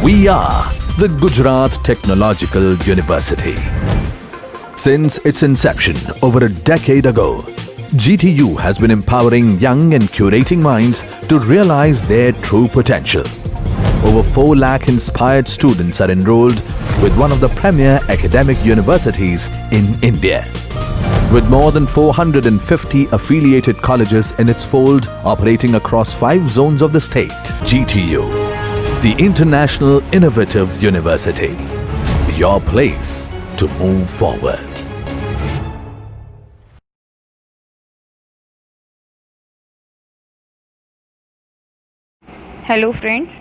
We are the Gujarat Technological University. Since its inception over a decade ago, GTU has been empowering young and curating minds to realize their true potential. Over 4 lakh inspired students are enrolled with one of the premier academic universities in India. With more than 450 affiliated colleges in its fold operating across 5 zones of the state, GTU, the International Innovative University, your place to move forward. Hello friends,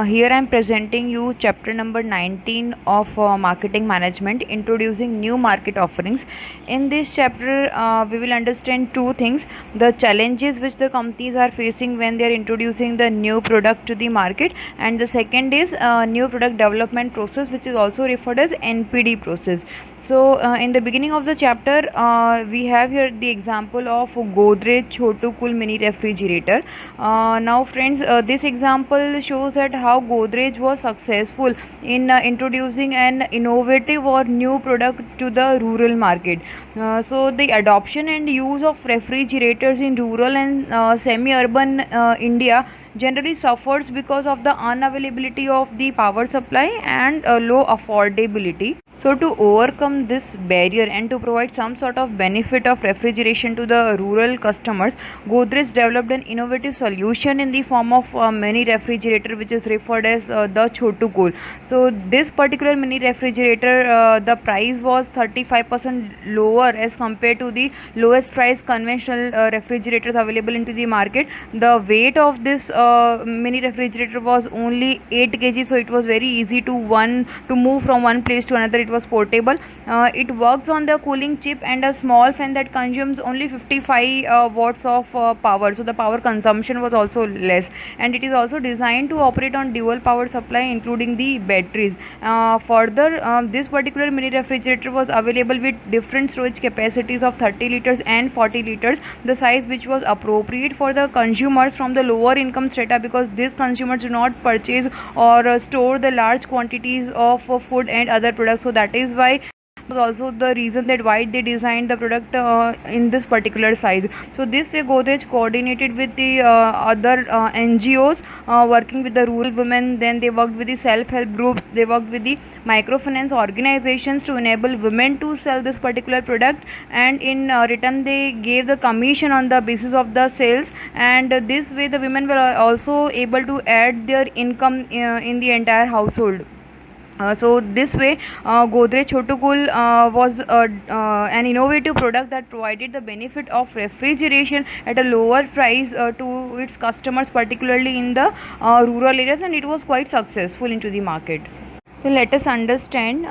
here I am presenting you chapter number 19 of marketing management, introducing new market offerings. In this chapter we will understand two things: the challenges which the companies are facing when they are introducing the new product to the market, and the second is new product development process, which is also referred as NPD process. So in the beginning of the chapter we have here the example of Godrej Chotu Cool mini refrigerator. Now friends, this example shows that how Godrej was successful in introducing an innovative or new product to the rural market. So the adoption and use of refrigerators in rural and semi-urban India generally suffers because of the unavailability of the power supply and low affordability. So to overcome this barrier and to provide some sort of benefit of refrigeration to the rural customers, Godrej developed an innovative solution in the form of mini refrigerator, which is referred as the Chotu Cool. So this particular mini refrigerator, the price was 35% lower as compared to the lowest price conventional refrigerators available into the market. The weight of this mini refrigerator was only 8 kg, so it was very easy to move from one place to another. It was portable. It works on the cooling chip and a small fan that consumes only 55 watts of power, so the power consumption was also less, and it is also designed to operate on dual power supply including the batteries. Further, this particular mini refrigerator was available with different storage capacities of 30 liters and 40 liters, the size which was appropriate for the consumers from the lower income strata, because these consumers do not purchase or store the large quantities of food and other products. So that is why was also the reason that why they designed the product in this particular size. So this way Godrej coordinated with the other NGOs working with the rural women. Then they worked with the self-help groups, they worked with the microfinance organizations to enable women to sell this particular product, and in return they gave the commission on the basis of the sales, and this way the women were also able to add their income in the entire household. So this way Godrej Chotu Cool was an innovative product that provided the benefit of refrigeration at a lower price to its customers, particularly in the rural areas, and it was quite successful into the market. So let us understand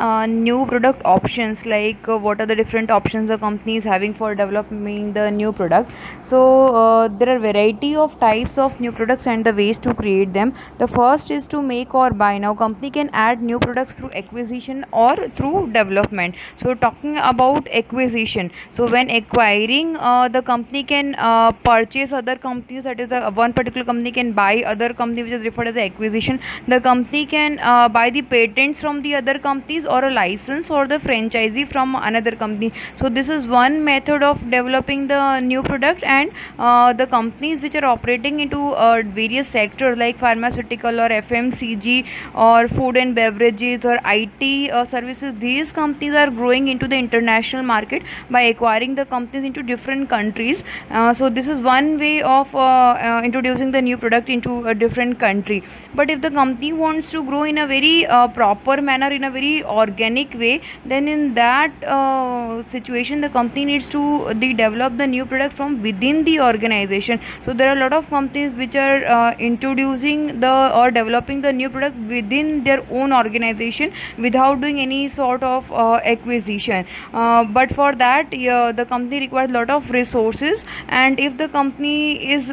new product options, like what are the different options the company is having for developing the new product. So there are variety of types of new products and the ways to create them. The first is to make or buy. Now company can add new products through acquisition or through development. So talking about acquisition, so when acquiring, the company can purchase other companies, that is one particular company can buy other company, which is referred as acquisition. The company can buy the patents from the other companies, or a license or the franchisee from another company. So this is one method of developing the new product, and the companies which are operating into various sectors like pharmaceutical or FMCG or food and beverages or IT services, these companies are growing into the international market by acquiring the companies into different countries. So this is one way of introducing the new product into a different country. But if the company wants to grow in a very proper manner, in a very organic way, then in that situation the company needs to develop the new product from within the organization. So there are a lot of companies which are introducing the or developing the new product within their own organization without doing any sort of acquisition. But for that the company requires a lot of resources, and if the company is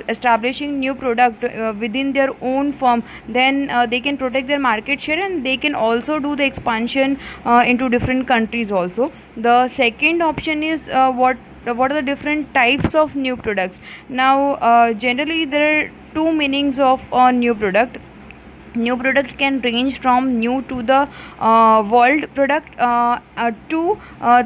establishing new product within their own firm, then they can protect their market share, and they can also do the expansion into different countries also. The second option is what are the different types of new products. Now generally there are two meanings of a new product. New product can range from new to the world product to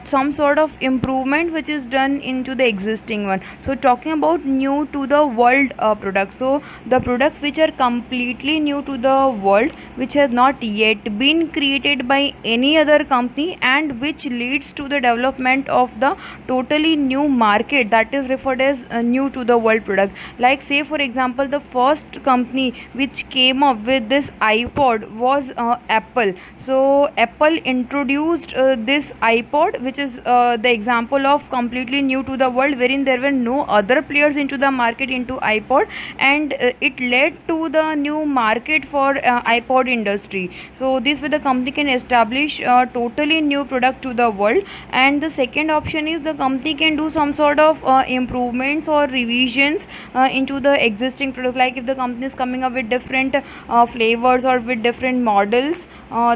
some sort of improvement which is done into the existing one. So talking about new to the world product, so the products which are completely new to the world, which has not yet been created by any other company, and which leads to the development of the totally new market, that is referred as new to the world product. Like say for example, the first company which came up with this iPod was Apple. So Apple introduced this iPod, which is the example of completely new to the world, wherein there were no other players into the market into iPod, and it led to the new market for iPod industry. So this way the company can establish a totally new product to the world. And the second option is the company can do some sort of improvements or revisions into the existing product. Like if the company is coming up with different flavors or with different models,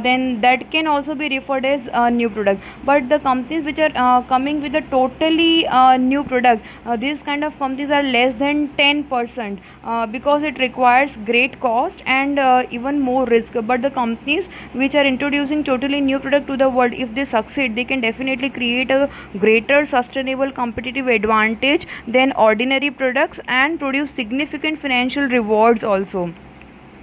then that can also be referred as a new product. But the companies which are coming with a totally new product, these kind of companies are less than 10%, because it requires great cost and even more risk. But the companies which are introducing totally new product to the world, if they succeed, they can definitely create a greater sustainable competitive advantage than ordinary products and produce significant financial rewards also.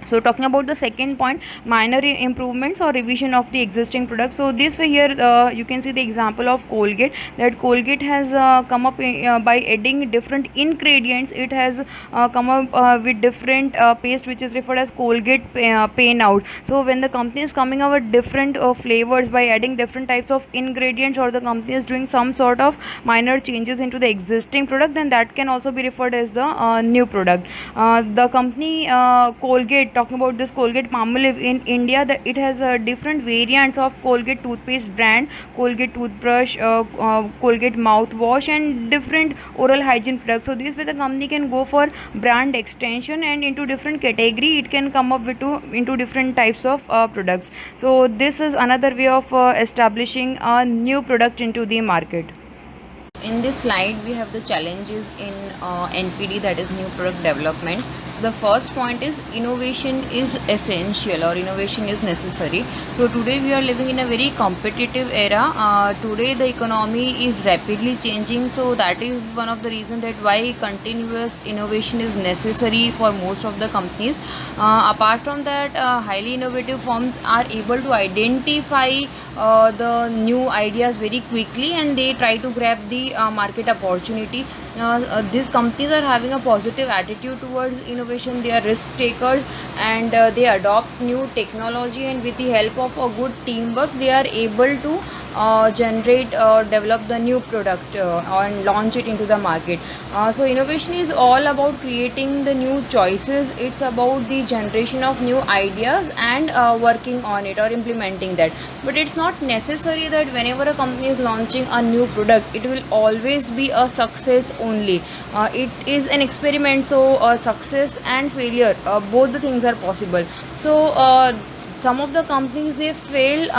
So talking about the second point, minor improvements or revision of the existing product. So this way here you can see the example of Colgate, that Colgate has come up by adding different ingredients. It has come up with different paste which is referred as Colgate Pain Out. So when the company is coming up with different flavors by adding different types of ingredients, or the company is doing some sort of minor changes into the existing product, then that can also be referred as the new product. The company Colgate, talking about this Colgate Palmolive in India, that it has different variants of Colgate toothpaste brand, Colgate toothbrush, Colgate mouthwash, and different oral hygiene products. So this way the company can go for brand extension, and into different category it can come up with into different types of products. So this is another way of establishing a new product into the market. In this slide, we have the challenges in NPD, that is new product development. The first point is innovation is essential or innovation is necessary. So today we are living in a very competitive era. Today the economy is rapidly changing, so that is one of the reasons that why continuous innovation is necessary for most of the companies. Apart from that, highly innovative firms are able to identify the new ideas very quickly, and they try to grab the market opportunity. These companies are having a positive attitude towards innovation. They are risk takers, and they adopt new technology, and with the help of a good teamwork they are able to generate or develop the new product and launch it into the market. So innovation is all about creating the new choices. It's about the generation of new ideas and working on it or implementing that. But it's not necessary that whenever a company is launching a new product, it will always be a success only. It is an experiment, so success and failure, both the things are possible. So some of the companies, they fail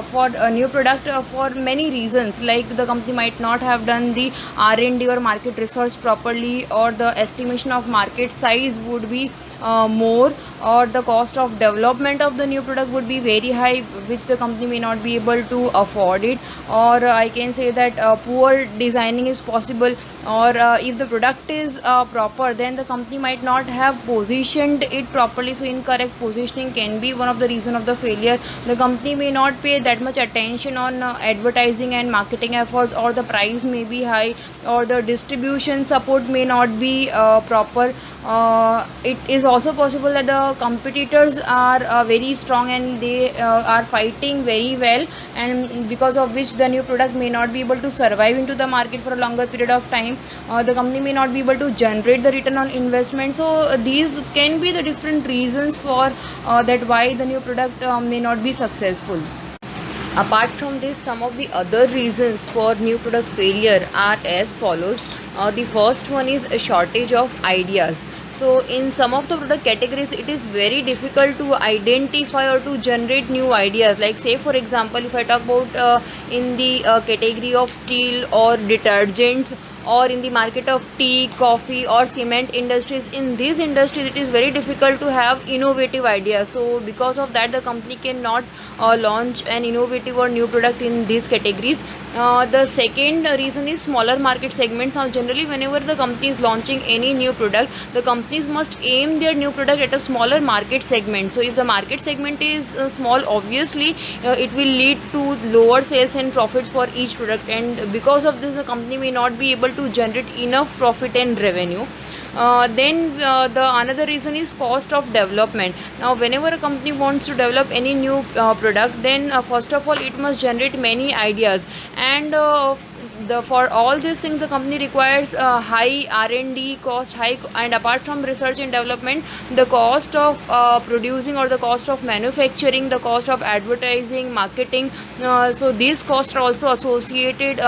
for a new product for many reasons, like the company might not have done the R&D or market research properly, or the estimation of market size would be more, or the cost of development of the new product would be very high, which the company may not be able to afford it. Or I can say that poor designing is possible, or if the product is proper, then the company might not have positioned it properly. So incorrect positioning can be one of the reason of the failure. The company may not pay that much attention on advertising and marketing efforts, or the price may be high, or the distribution support may not be proper. It is also possible that the competitors are very strong, and they are fighting very well, and because of which the new product may not be able to survive into the market for a longer period of time. The company may not be able to generate the return on investment. So these can be the different reasons for that why the new product may not be successful. Apart from this, some of the other reasons for new product failure are as follows. The first one is a shortage of ideas. So in some of the product categories, it is very difficult to identify or to generate new ideas. Like say for example, if I talk about in the category of steel or detergents, or in the market of tea, coffee or cement industries. In these industries it is very difficult to have innovative ideas, so because of that the company cannot launch an innovative or new product in these categories. The second reason is smaller market segment. Now generally whenever the company is launching any new product, the companies must aim their new product at a smaller market segment. So if the market segment is small, obviously it will lead to lower sales and profits for each product, and because of this the company may not be able to generate enough profit and revenue. Then the another reason is cost of development. Now whenever a company wants to develop any new product, then first of all it must generate many ideas, and for all these things the company requires high R&D cost, and apart from research and development, the cost of producing or the cost of manufacturing, the cost of advertising, marketing, so these costs are also associated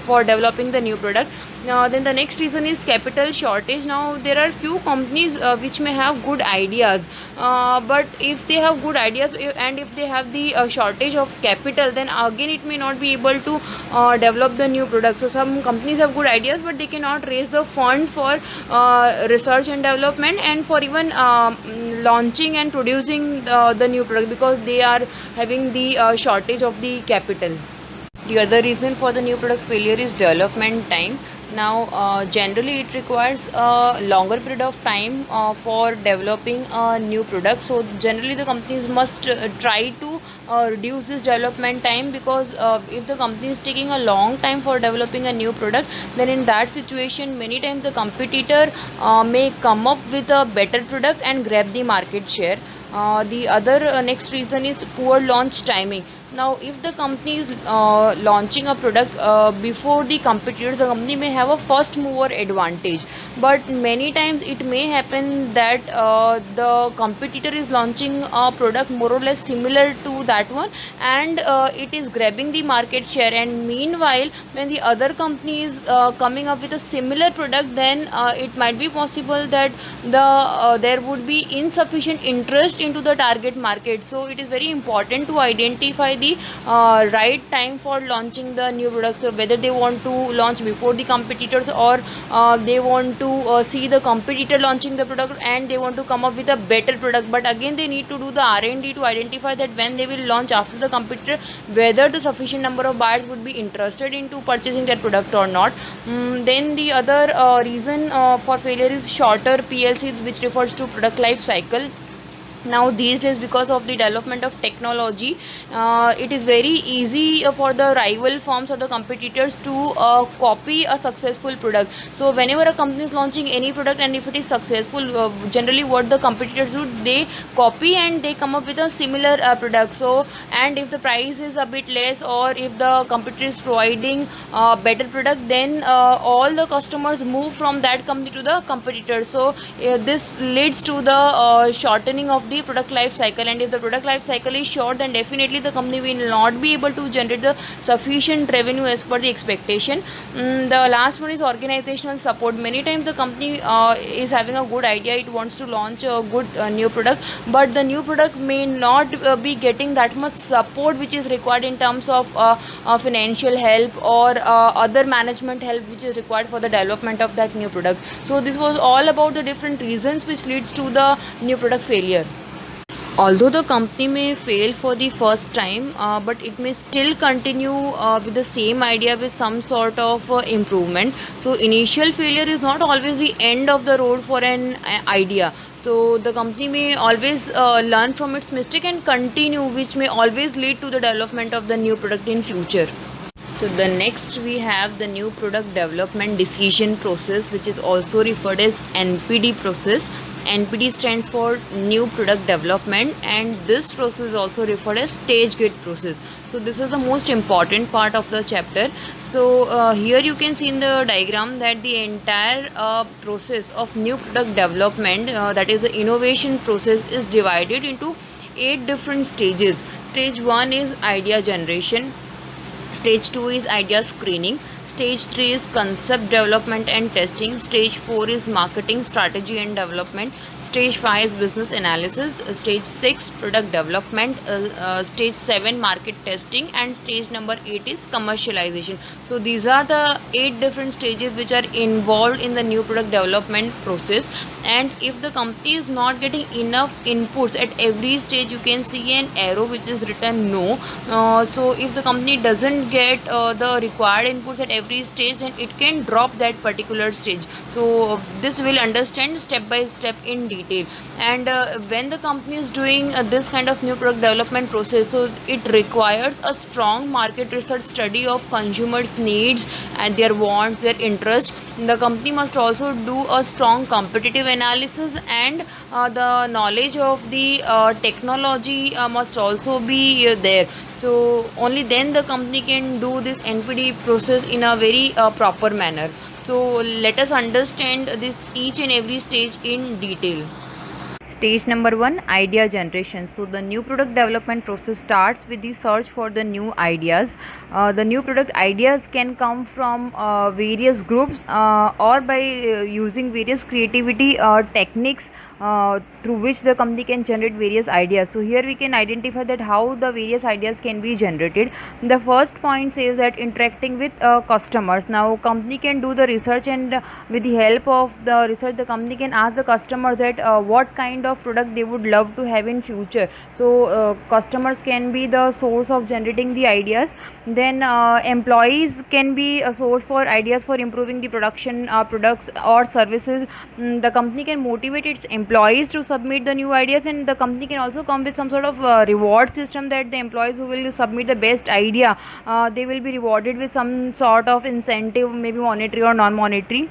for developing the new product. Then the next reason is capital shortage. Now there are few companies which may have good ideas, but if they have good ideas and if they have the shortage of capital, then again it may not be able to develop the new product. So some companies have good ideas but they cannot raise the funds for research and development and for even launching and producing the new product, because they are having the shortage of the capital. The other reason for the new product failure is development time. Now generally it requires a longer period of time for developing a new product, so generally the companies must try to reduce this development time, because if the company is taking a long time for developing a new product, then in that situation many times the competitor may come up with a better product and grab the market share. The other next reason is poor launch timing. Now if the company is launching a product before the competitors, the company may have a first mover advantage, but many times it may happen that the competitor is launching a product more or less similar to that one, and it is grabbing the market share, and meanwhile when the other company is coming up with a similar product, then it might be possible that there would be insufficient interest into the target market. So it is very important to identify the right time for launching the new products, so whether they want to launch before the competitors or they want to see the competitor launching the product and they want to come up with a better product. But again they need to do the R&D to identify that when they will launch after the competitor, whether the sufficient number of buyers would be interested into purchasing that product or not. Then the other reason for failure is shorter PLC, which refers to product life cycle. Now these days, because of the development of technology, it is very easy for the rival firms or the competitors to copy a successful product. So whenever a company is launching any product and if it is successful, generally what the competitors do, they copy and they come up with a similar product. So and if the price is a bit less or if the competitor is providing a better product, then all the customers move from that company to the competitor. So this leads to the shortening of the product life cycle, and if the product life cycle is short, then definitely the company will not be able to generate the sufficient revenue as per the expectation. The last one is organizational support. Many times the company is having a good idea, it wants to launch a good new product, but the new product may not be getting that much support which is required in terms of financial help or other management help which is required for the development of that new product. So this was all about the different reasons which leads to the new product failure. Although the company may fail for the first time, but it may still continue with the same idea with some sort of improvement. So initial failure is not always the end of the road for an idea. So the company may always learn from its mistake and continue, which may always lead to the development of the new product in future. So the next we have the new product development decision process, which is also referred as NPD process. NPD stands for new product development, and this process is also referred as stage gate process. So this is the most important part of the chapter. So here you can see in the diagram that the entire process of new product development, that is the innovation process, is divided into 8 different stages. Stage 1 is idea generation. Stage 2 is idea screening. Stage 3 is concept development and testing. Stage 4 is marketing strategy and development. Stage 5 is business analysis. Stage 6 product development. Stage 7 market testing, and stage number 8 is commercialization. So these are the 8 different stages which are involved in the new product development process. And if the company is not getting enough inputs at every stage, you can see an arrow which is written no. So if the company doesn't get the required inputs at every stage, then it can drop that particular stage. So this will understand step by step in detail. And when the company is doing this kind of new product development process, so it requires a strong market research study of consumers needs and their wants, their interest. The company must also do a strong competitive analysis, and the knowledge of the technology must also be there. So only then the company can do this NPD process in a very proper manner. So let us understand this each and every stage in detail. Stage number 1, idea generation. So the new product development process starts with the search for the new ideas. The new product ideas can come from various groups or by using various creativity techniques through which the company can generate various ideas. So here we can identify that how the various ideas can be generated. The first point says that interacting with customers. Now company can do the research, and with the help of the research the company can ask the customers that what kind of product they would love to have in future. So customers can be the source of generating the ideas. Then employees can be a source for ideas for improving the production products or services. The company can motivate its employees to submit the new ideas, and the company can also come with some sort of reward system that the employees who will submit the best idea, they will be rewarded with some sort of incentive, maybe monetary or non-monetary.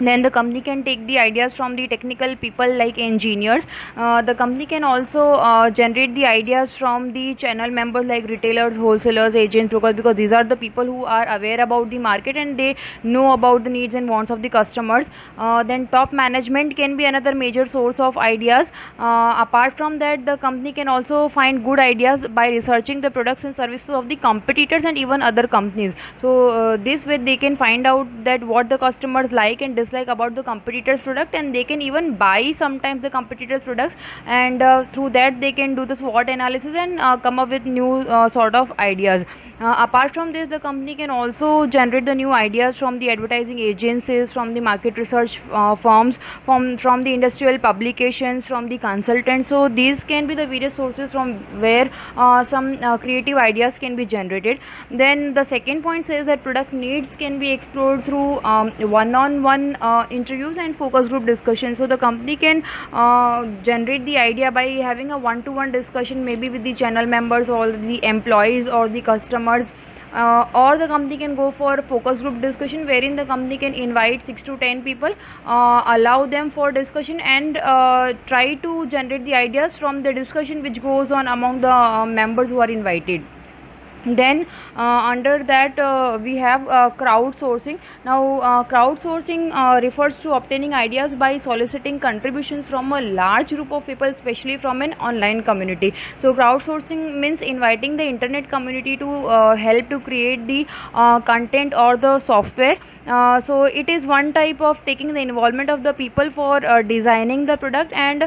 Then the company can take the ideas from the technical people like engineers. The company can also generate the ideas from the channel members like retailers, wholesalers, agents, brokers, because these are the people who are aware about the market and they know about the needs and wants of the customers. Then top management can be another major source of ideas. Apart from that, the company can also find good ideas by researching the products and services of the competitors and even other companies. So this way they can find out that what the customers like and dislike about the competitors product, and they can even buy sometimes the competitors products, and through that they can do the SWOT analysis and come up with new sort of ideas. Apart from this, the company can also generate the new ideas from the advertising agencies, from the market research firms, from the industrial publications, from the consultants. So these can be the various sources from where some creative ideas can be generated. Then the second point says that product needs can be explored through one-on-one interviews and focus group discussion. So the company can generate the idea by having a one-to-one discussion, maybe with the channel members or the employees or the customers. Or the company can go for focus group discussion, wherein the company can invite 6 to 10 people, allow them for discussion, and try to generate the ideas from the discussion which goes on among the members who are invited. Then under that we have crowdsourcing. Now crowdsourcing refers to obtaining ideas by soliciting contributions from a large group of people, especially from an online community. So crowdsourcing means inviting the internet community to help to create the content or the software. So it is one type of taking the involvement of the people for designing the product, and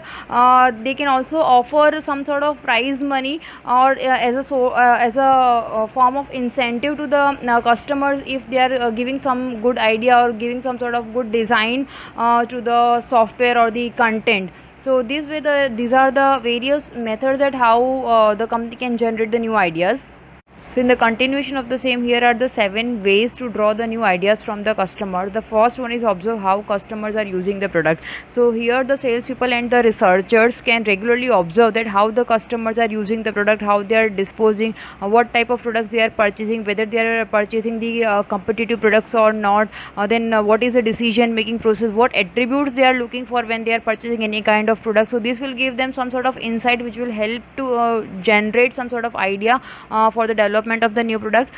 they can also offer some sort of prize money or as a form of incentive to the customers if they are giving some good idea or giving some sort of good design to the software or the content. So these are the various methods that how the company can generate the new ideas. So in the continuation of the same, here are the 7 ways to draw the new ideas from the customer. The first one is observe how customers are using the product. So here the salespeople and the researchers can regularly observe that how the customers are using the product, how they are disposing, what type of products they are purchasing, whether they are purchasing the competitive products or not. Then what is the decision making process, what attributes they are looking for when they are purchasing any kind of product. So this will give them some sort of insight which will help to generate some sort of idea for the development development of the new product.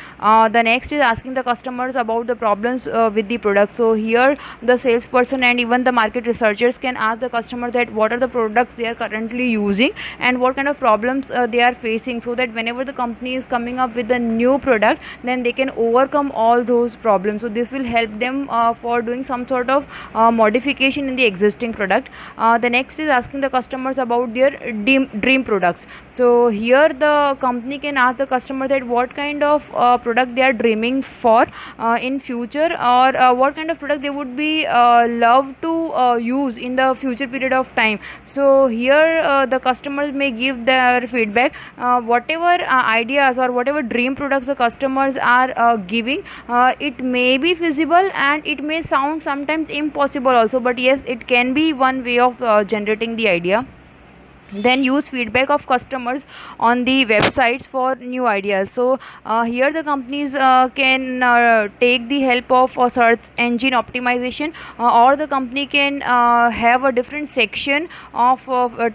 The next is asking the customers about the problems with the product. So here the salesperson and even the market researchers can ask the customer that what are the products they are currently using and what kind of problems they are facing, so that whenever the company is coming up with a new product, then they can overcome all those problems. So this will help them for doing some sort of modification in the existing product. The next is asking the customers about their dream products. So here the company can ask the customer that what kind of product they are dreaming for in future, or what kind of product they would be love to use in the future period of time. So here the customers may give their feedback, whatever ideas or whatever dream products the customers are giving, it may be feasible and it may sound sometimes impossible also, but yes, it can be one way of generating the idea. Then use feedback of customers on the websites for new ideas. So here the companies can take the help of search engine optimization, or the company can have a different section of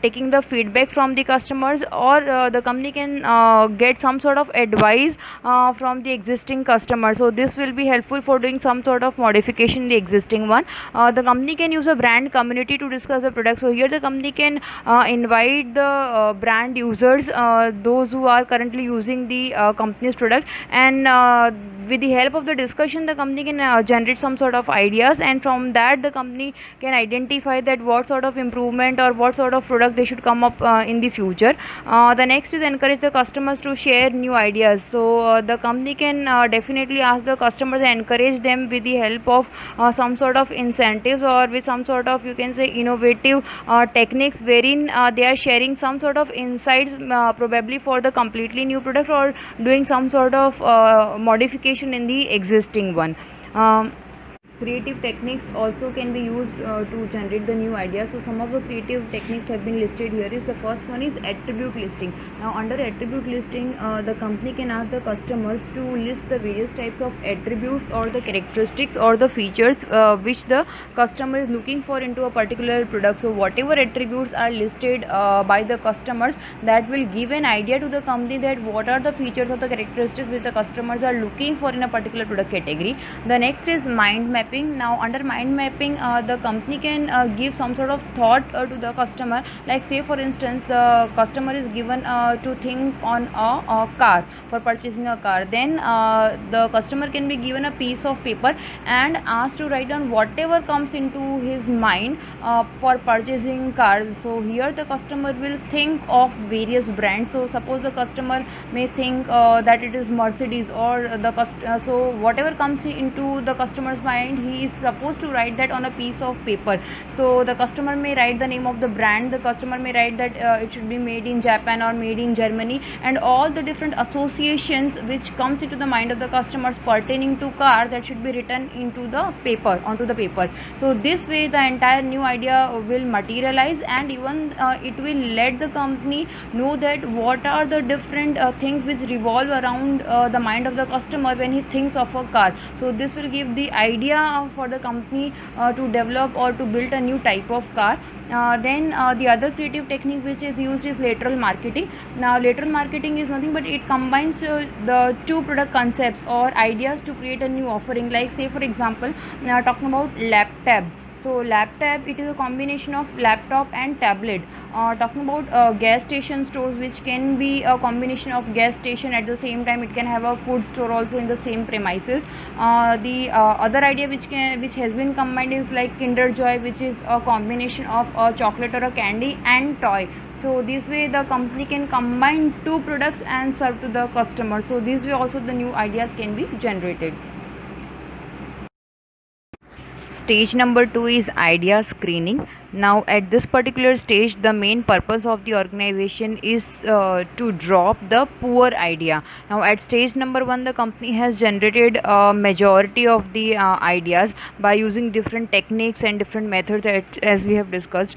taking the feedback from the customers, or the company can get some sort of advice from the existing customer. So this will be helpful for doing some sort of modification in the existing one. The company can use a brand community to discuss the product. So here the company can invite the brand users, those who are currently using the company's product, and with the help of the discussion the company can generate some sort of ideas, and from that the company can identify that what sort of improvement or what sort of product they should come up in the future. The next is encourage the customers to share new ideas. So the company can definitely ask the customers and encourage them with the help of some sort of incentives, or with some sort of, you can say, innovative techniques, wherein they are sharing some sort of insights, probably for the completely new product, or doing some sort of modification in the existing one. Creative techniques also can be used to generate the new ideas. So some of the creative techniques have been listed here. Is the first one is attribute listing. Now under attribute listing, the company can ask the customers to list the various types of attributes or the characteristics or the features which the customer is looking for into a particular product. So whatever attributes are listed by the customers, that will give an idea to the company that what are the features or the characteristics which the customers are looking for in a particular product category. The next is mind mapping. Now under mind mapping, the company can give some sort of thought to the customer, like say for instance the customer is given to think on a car, for purchasing a car. Then the customer can be given a piece of paper and asked to write down whatever comes into his mind for purchasing cars. So here the customer will think of various brands. So suppose the customer may think that it is Mercedes, or so whatever comes into the customer's mind, he is supposed to write that on a piece of paper. So the customer may write the name of the brand, the customer may write that it should be made in Japan or made in Germany, and all the different associations which comes into the mind of the customers pertaining to car, that should be written into the paper, onto the paper. So this way the entire new idea will materialize, and even it will let the company know that what are the different things which revolve around the mind of the customer when he thinks of a car. So this will give the idea for the company to develop or to build a new type of car. Then the other creative technique which is used is lateral marketing. Now lateral marketing is nothing but it combines the two product concepts or ideas to create a new offering. Like say for example, talking about LabTab. So LabTab, it is a combination of laptop and tablet. Talking about gas station stores, which can be a combination of gas station, at the same time it can have a food store also in the same premises. The other idea which has been combined is like Kinder Joy, which is a combination of a chocolate or a candy and toy. So this way the company can combine two products and serve to the customer. So this way also the new ideas can be generated. Stage number 2 is idea screening. Now at this particular stage, the main purpose of the organization is to drop the poor idea. Now at stage number 1, the company has generated a majority of the ideas by using different techniques and different methods as we have discussed.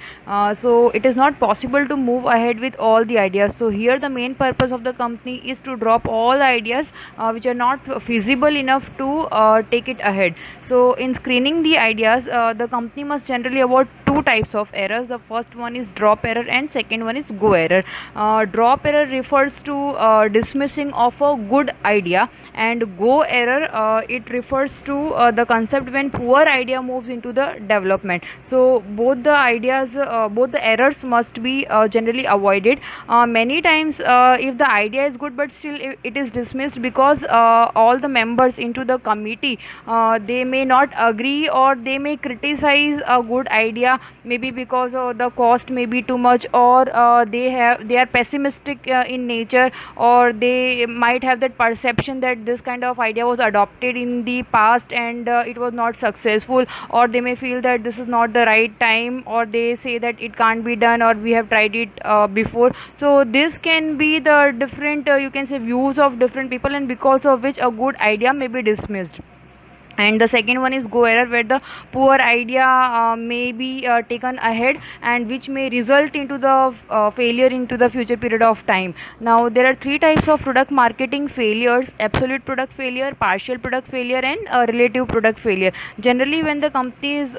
So it is not possible to move ahead with all the ideas. So here the main purpose of the company is to drop all ideas which are not feasible enough to take it ahead. So in screening the ideas, the company must generally avoid two two types of errors. The first one is drop error and second one is go error. Drop error refers to dismissing of a good idea, and go error it refers to the concept when poor idea moves into the development. So both the ideas, both the errors must be generally avoided. Many times if the idea is good but still it is dismissed because all the members into the committee they may not agree, or they may criticize a good idea, maybe because the cost may be too much, or they are pessimistic in nature, or they might have that perception that this kind of idea was adopted in the past and it was not successful, or they may feel that this is not the right time, or they say that it can't be done, or we have tried it before. So this can be the different you can say views of different people, and because of which a good idea may be dismissed. And the second one is go error, where the poor idea may be taken ahead, and which may result into the failure into the future period of time. Now there are three types of product marketing failures: absolute product failure, partial product failure, and relative product failure. Generally when the company is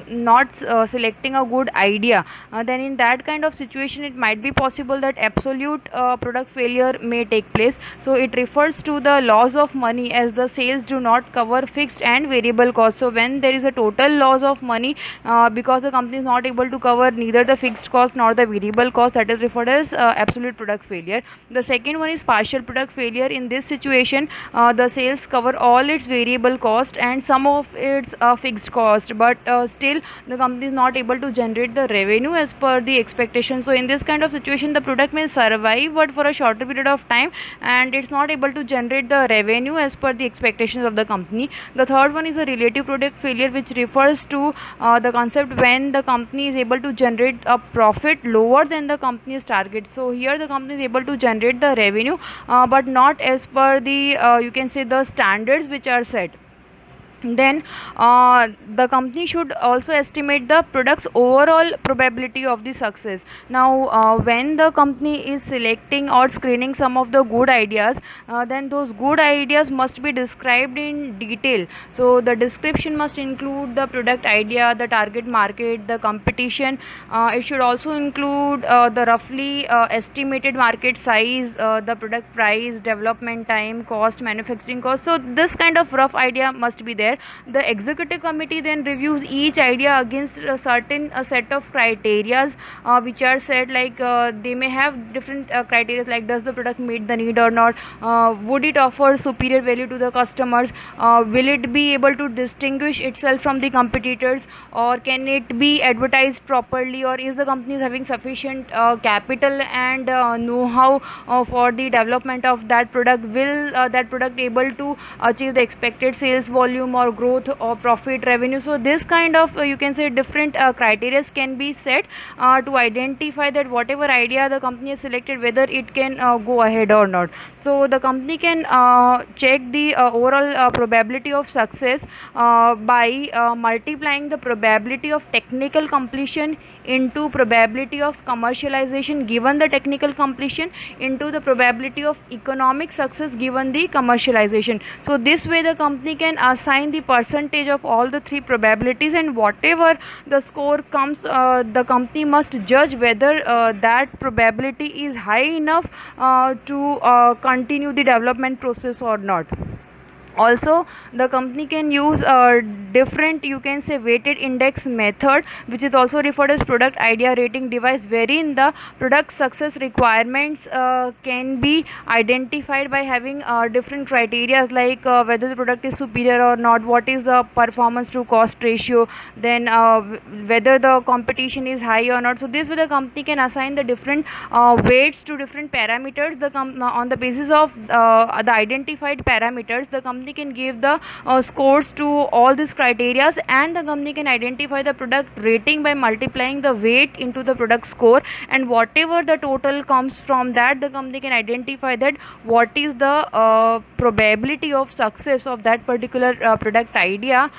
not selecting a good idea, then in that kind of situation it might be possible that absolute product failure may take place. So it refers to the loss of money, as the sales do not cover fixed and variable costs. So when there is a total loss of money because the company is not able to cover neither the fixed cost nor the variable cost, that is referred as absolute product failure. The second one is partial product failure. In this situation the sales cover all its variable cost and some of its fixed cost, but still the company is not able to generate the revenue as per the expectation. So in this kind of situation the product may survive but for a shorter period of time, and it's not able to generate the revenue as per the expectations of the company. The third one is a relative product failure, which refers to the concept when the company is able to generate a profit lower than the company's target. So here the company is able to generate the revenue but not as per the you can say the standards which are set. Then the company should also estimate the product's overall probability of the success. Now when the company is selecting or screening some of the good ideas, then those good ideas must be described in detail. So the description must include the product idea, the target market, the competition. It should also include the roughly estimated market size, the product price, development time, cost, manufacturing cost. So this kind of rough idea must be there. The executive committee then reviews each idea against a certain set of criterias which are set, like they may have different criteria, like does the product meet the need or not, would it offer superior value to the customers, will it be able to distinguish itself from the competitors, or can it be advertised properly, or is the company having sufficient capital and know-how for the development of that product, will that product able to achieve the expected sales volume or growth or profit revenue. So this kind of you can say different criteria can be set to identify that whatever idea the company has selected, whether it can go ahead or not. So the company can check the overall probability of success by multiplying the probability of technical completion into probability of commercialization given the technical completion into the probability of economic success given the commercialization. So this way the company can assign the percentage of all the three probabilities, and whatever the score comes, the company must judge whether that probability is high enough to continue the development process or not. Also the company can use different you can say weighted index method, which is also referred as product idea rating device, wherein the product success requirements can be identified by having different criteria, like whether the product is superior or not, what is the performance to cost ratio, then whether the competition is high or not. So this way the company can assign the different weights to different parameters. On the basis of the identified parameters, the company can give the scores to all these criteria, and the company can identify the product rating by multiplying the weight into the product score, and whatever the total comes from that, the company can identify that what is the probability of success of that particular product idea,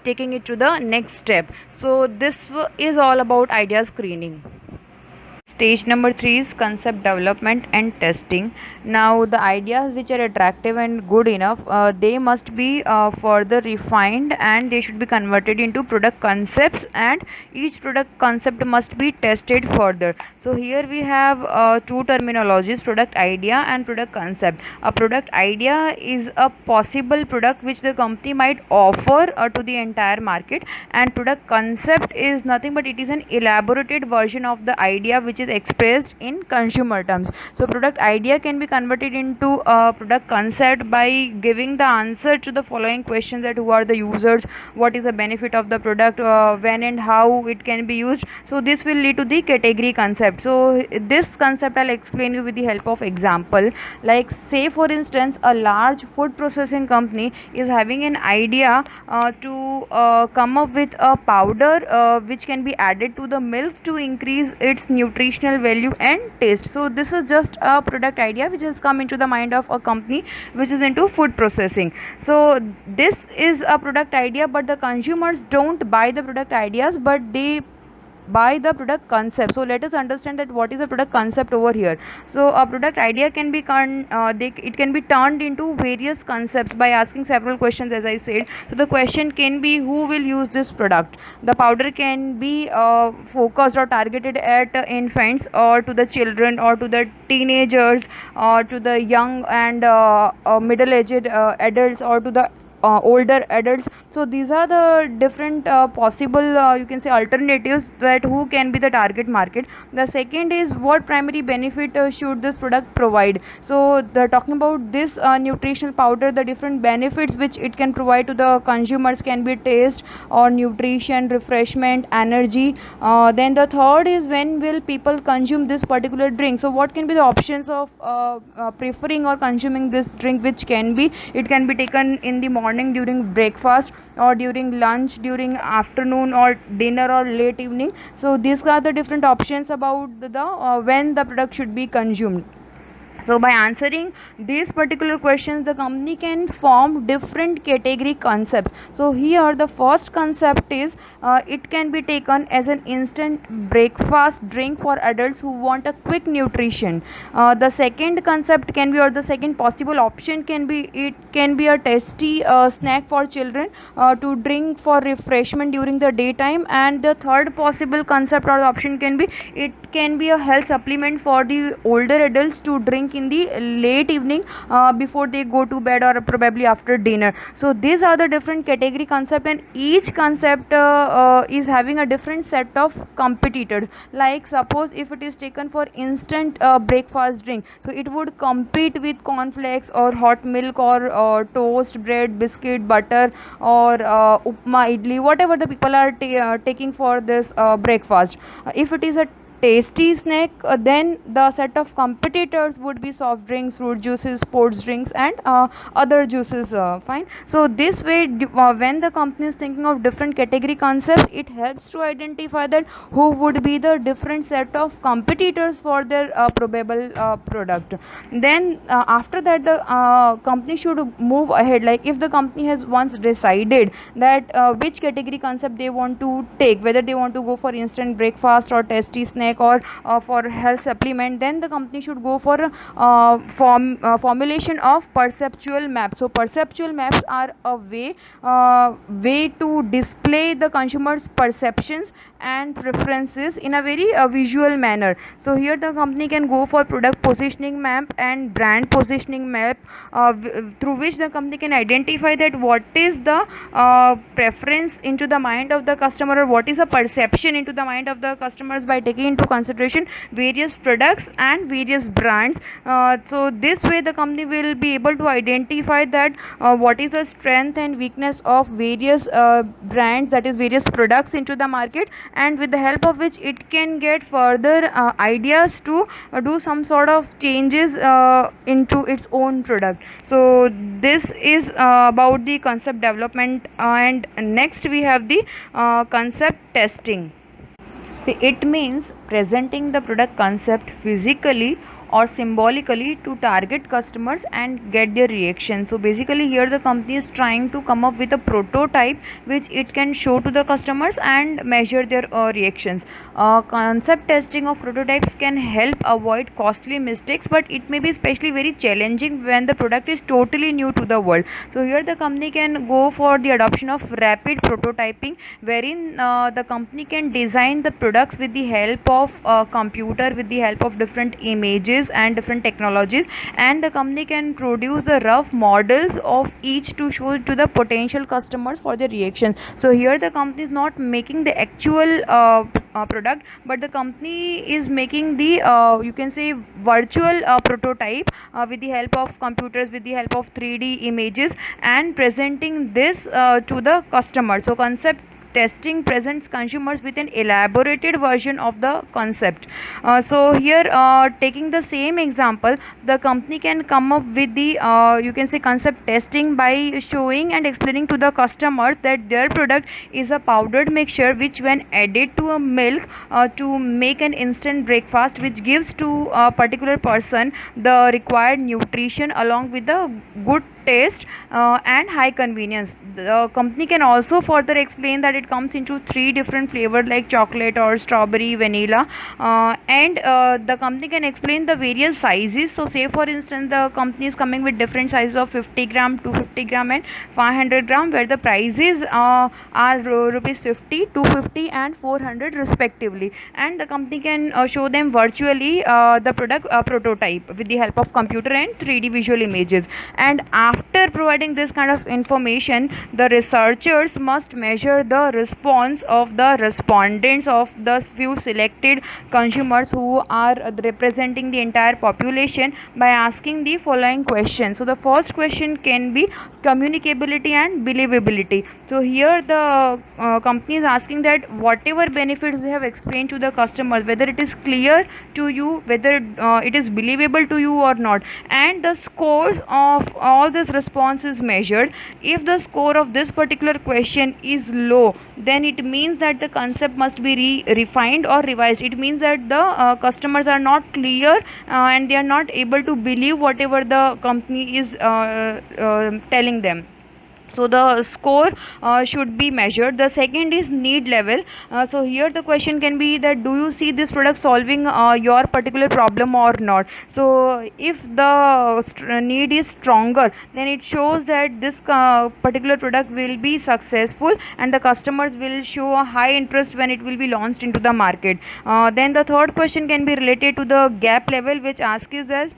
taking it to the next step. So this is all about idea screening. Stage number 3 is concept development and testing. Now, the ideas which are attractive and good enough, they must be further refined and they should be converted into product concepts, and each product concept must be tested further. So, here we have two terminologies: product idea and product concept. A product idea is a possible product which the company might offer to the entire market, and product concept is nothing but it is an elaborated version of the idea which is expressed in consumer terms. So product idea can be converted into a product concept by giving the answer to the following questions: that who are the users, what is the benefit of the product, when and how it can be used. So this will lead to the category concept. So this concept I'll explain you with the help of example. Like, say for instance, a large food processing company is having an idea to come up with a powder which can be added to the milk to increase its nutritional value and taste. So this is just a product idea which has come into the mind of a company which is into food processing. So this is a product idea, but the consumers don't buy the product ideas, but they by the product concept. So let us understand that what is a product concept over here. So a product idea can be it can be turned into various concepts by asking several questions, as I said. So the question can be: who will use this product? The powder can be focused or targeted at infants, or to the children, or to the teenagers, or to the young and middle-aged adults, or to the older adults. So these are the different possible you can say alternatives, that who can be the target market. The second is, what primary benefit should this product provide. So the talking about this nutritional powder, the different benefits which it can provide to the consumers can be taste or nutrition, refreshment, energy. Then the third is, when will people consume this particular drink. So what can be the options of preferring or consuming this drink, which can be, it can be taken in the morning during breakfast, or during lunch, during afternoon or dinner, or late evening. So these are the different options about the when the product should be consumed. So by answering these particular questions, the company can form different category concepts. So here the first concept is it can be taken as an instant breakfast drink for adults who want a quick nutrition. The second concept can be, or the second possible option can be, it can be a tasty snack for children to drink for refreshment during the daytime. And the third possible concept or the option can be, it can be a health supplement for the older adults to drink in the late evening before they go to bed, or probably after dinner. So these are the different category concept, and each concept is having a different set of competitors. Like, suppose if it is taken for instant breakfast drink, so it would compete with cornflakes or hot milk, or toast, bread, biscuit, butter, or upma, idli, whatever the people are taking for this breakfast. If it is a tasty snack, then the set of competitors would be soft drinks, fruit juices, sports drinks, and other juices. Fine. So this way, when the company is thinking of different category concepts, it helps to identify that who would be the different set of competitors for their probable product. Then after that, the company should move ahead. Like, if the company has once decided that which category concept they want to take, whether they want to go for instant breakfast or tasty snack, or for health supplement, then the company should go for formulation of perceptual maps. So perceptual maps are a way to display the consumer's perceptions and preferences in a very visual manner. So here the company can go for product positioning map and brand positioning map, through which the company can identify that what is the preference into the mind of the customer, or what is the perception into the mind of the customers, by taking into consideration various products and various brands. So this way the company will be able to identify that what is the strength and weakness of various brands, that is various products into the market, and with the help of which it can get further ideas to do some sort of changes into its own product. So this is about the concept development, and next we have the concept testing. It means presenting the product concept physically or symbolically to target customers and get their reaction. So basically here the company is trying to come up with a prototype which it can show to the customers and measure their reactions. Concept testing of prototypes can help avoid costly mistakes, but it may be especially very challenging when the product is totally new to the world. So here the company can go for the adoption of rapid prototyping, wherein the company can design the products with the help of computer, with the help of different images and different technologies, and the company can produce the rough models of each to show to the potential customers for their reactions. So here the company is not making the actual product, but the company is making the you can say virtual prototype with the help of computers, with the help of 3D images, and presenting this to the customer. So concept testing presents consumers with an elaborated version of the concept. So here taking the same example, the company can come up with the you can say concept testing by showing and explaining to the customers that their product is a powdered mixture which when added to a milk to make an instant breakfast, which gives to a particular person the required nutrition along with the good taste and high convenience. The company can also further explain that it comes into 3 different flavors like chocolate or strawberry, vanilla, and the company can explain the various sizes. So say for instance the company is coming with different sizes of 50 gram, 250 gram and 500 gram, where the prices are rupees 50, 250 and 400 respectively, and the company can show them virtually the product prototype with the help of computer and 3D visual images. And after providing this kind of information, the researchers must measure the response of the respondents of the few selected consumers who are representing the entire population by asking the following questions. So the first question can be communicability and believability. So here the company is asking that whatever benefits they have explained to the customers, whether it is clear to you, whether it is believable to you or not, and the scores of all this response is measured. If the score of this particular question is low, then it means that the concept must be refined or revised. It means that the customers are not clear and they are not able to believe whatever the company is telling them. So the score should be measured. The second is need level. So here the question can be that do you see this product solving your particular problem or not. So if the need is stronger, then it shows that this particular product will be successful and the customers will show a high interest when it will be launched into the market. Then the third question can be related to the gap level, which asks is that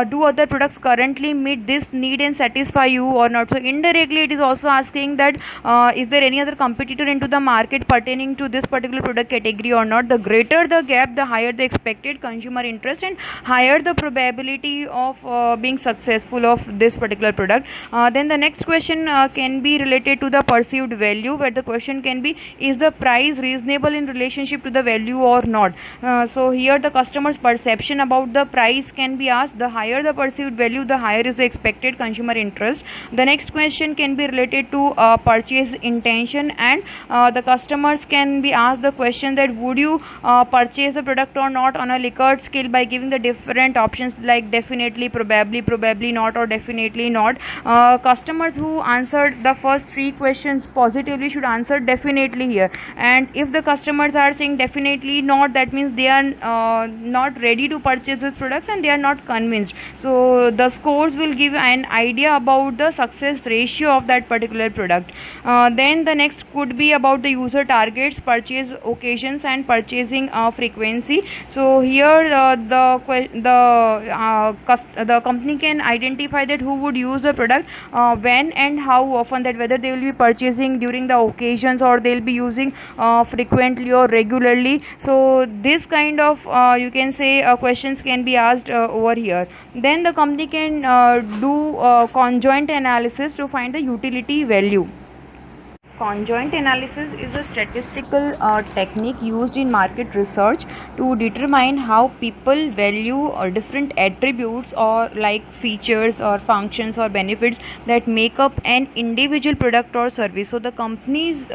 do other products currently meet this need and satisfy you or not. So indirectly it is also asking that is there any other competitor into the market pertaining to this particular product category or not. The greater the gap, the higher the expected consumer interest and higher the probability of being successful of this particular product. Then the next question can be related to the perceived value, where the question can be is the price reasonable in relationship to the value or not. So here the customer's perception about the price can be asked. The higher the perceived value, the higher is the expected consumer interest. The next question can be related to purchase intention, and the customers can be asked the question that would you purchase the product or not on a Likert scale by giving the different options like definitely, probably not, or definitely not. Customers who answered the first 3 questions positively should answer definitely here, and if the customers are saying definitely not, that means they are not ready to purchase this products and they are not convinced. So the scores will give an idea about the success ratio of that particular product. Then the next could be about the user targets, purchase occasions and purchasing frequency. So here the company can identify that who would use the product when and how often, that whether they will be purchasing during the occasions or they will be using frequently or regularly. So this kind of you can say questions can be asked over here. Then the company can do conjoint analysis to find the utility value. Conjoint analysis is a statistical technique used in market research to determine how people value or different attributes or like features or functions or benefits that make up an individual product or service. So the companies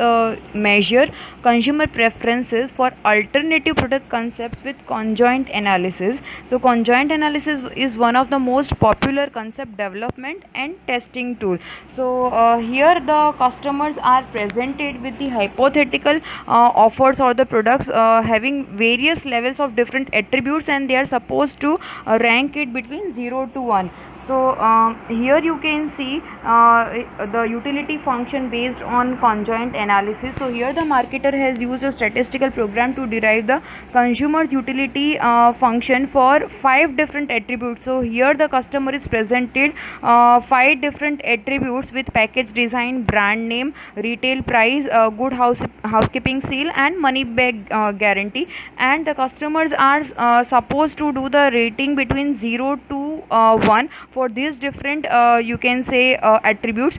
measure consumer preferences for alternative product concepts with conjoint analysis. So conjoint analysis is one of the most popular concept development and testing tool. So here the customers are presented with the hypothetical offers or the products having various levels of different attributes, and they are supposed to rank it between 0 to 1. So here you can see the utility function based on conjoint analysis. So here the marketer has used a statistical program to derive the consumer's utility function for 5 different attributes. So here the customer is presented 5 different attributes with package design, brand name, retail price, good housekeeping seal, and money back guarantee, and the customers are supposed to do the rating between 0 to 1 for these different you can say attributes.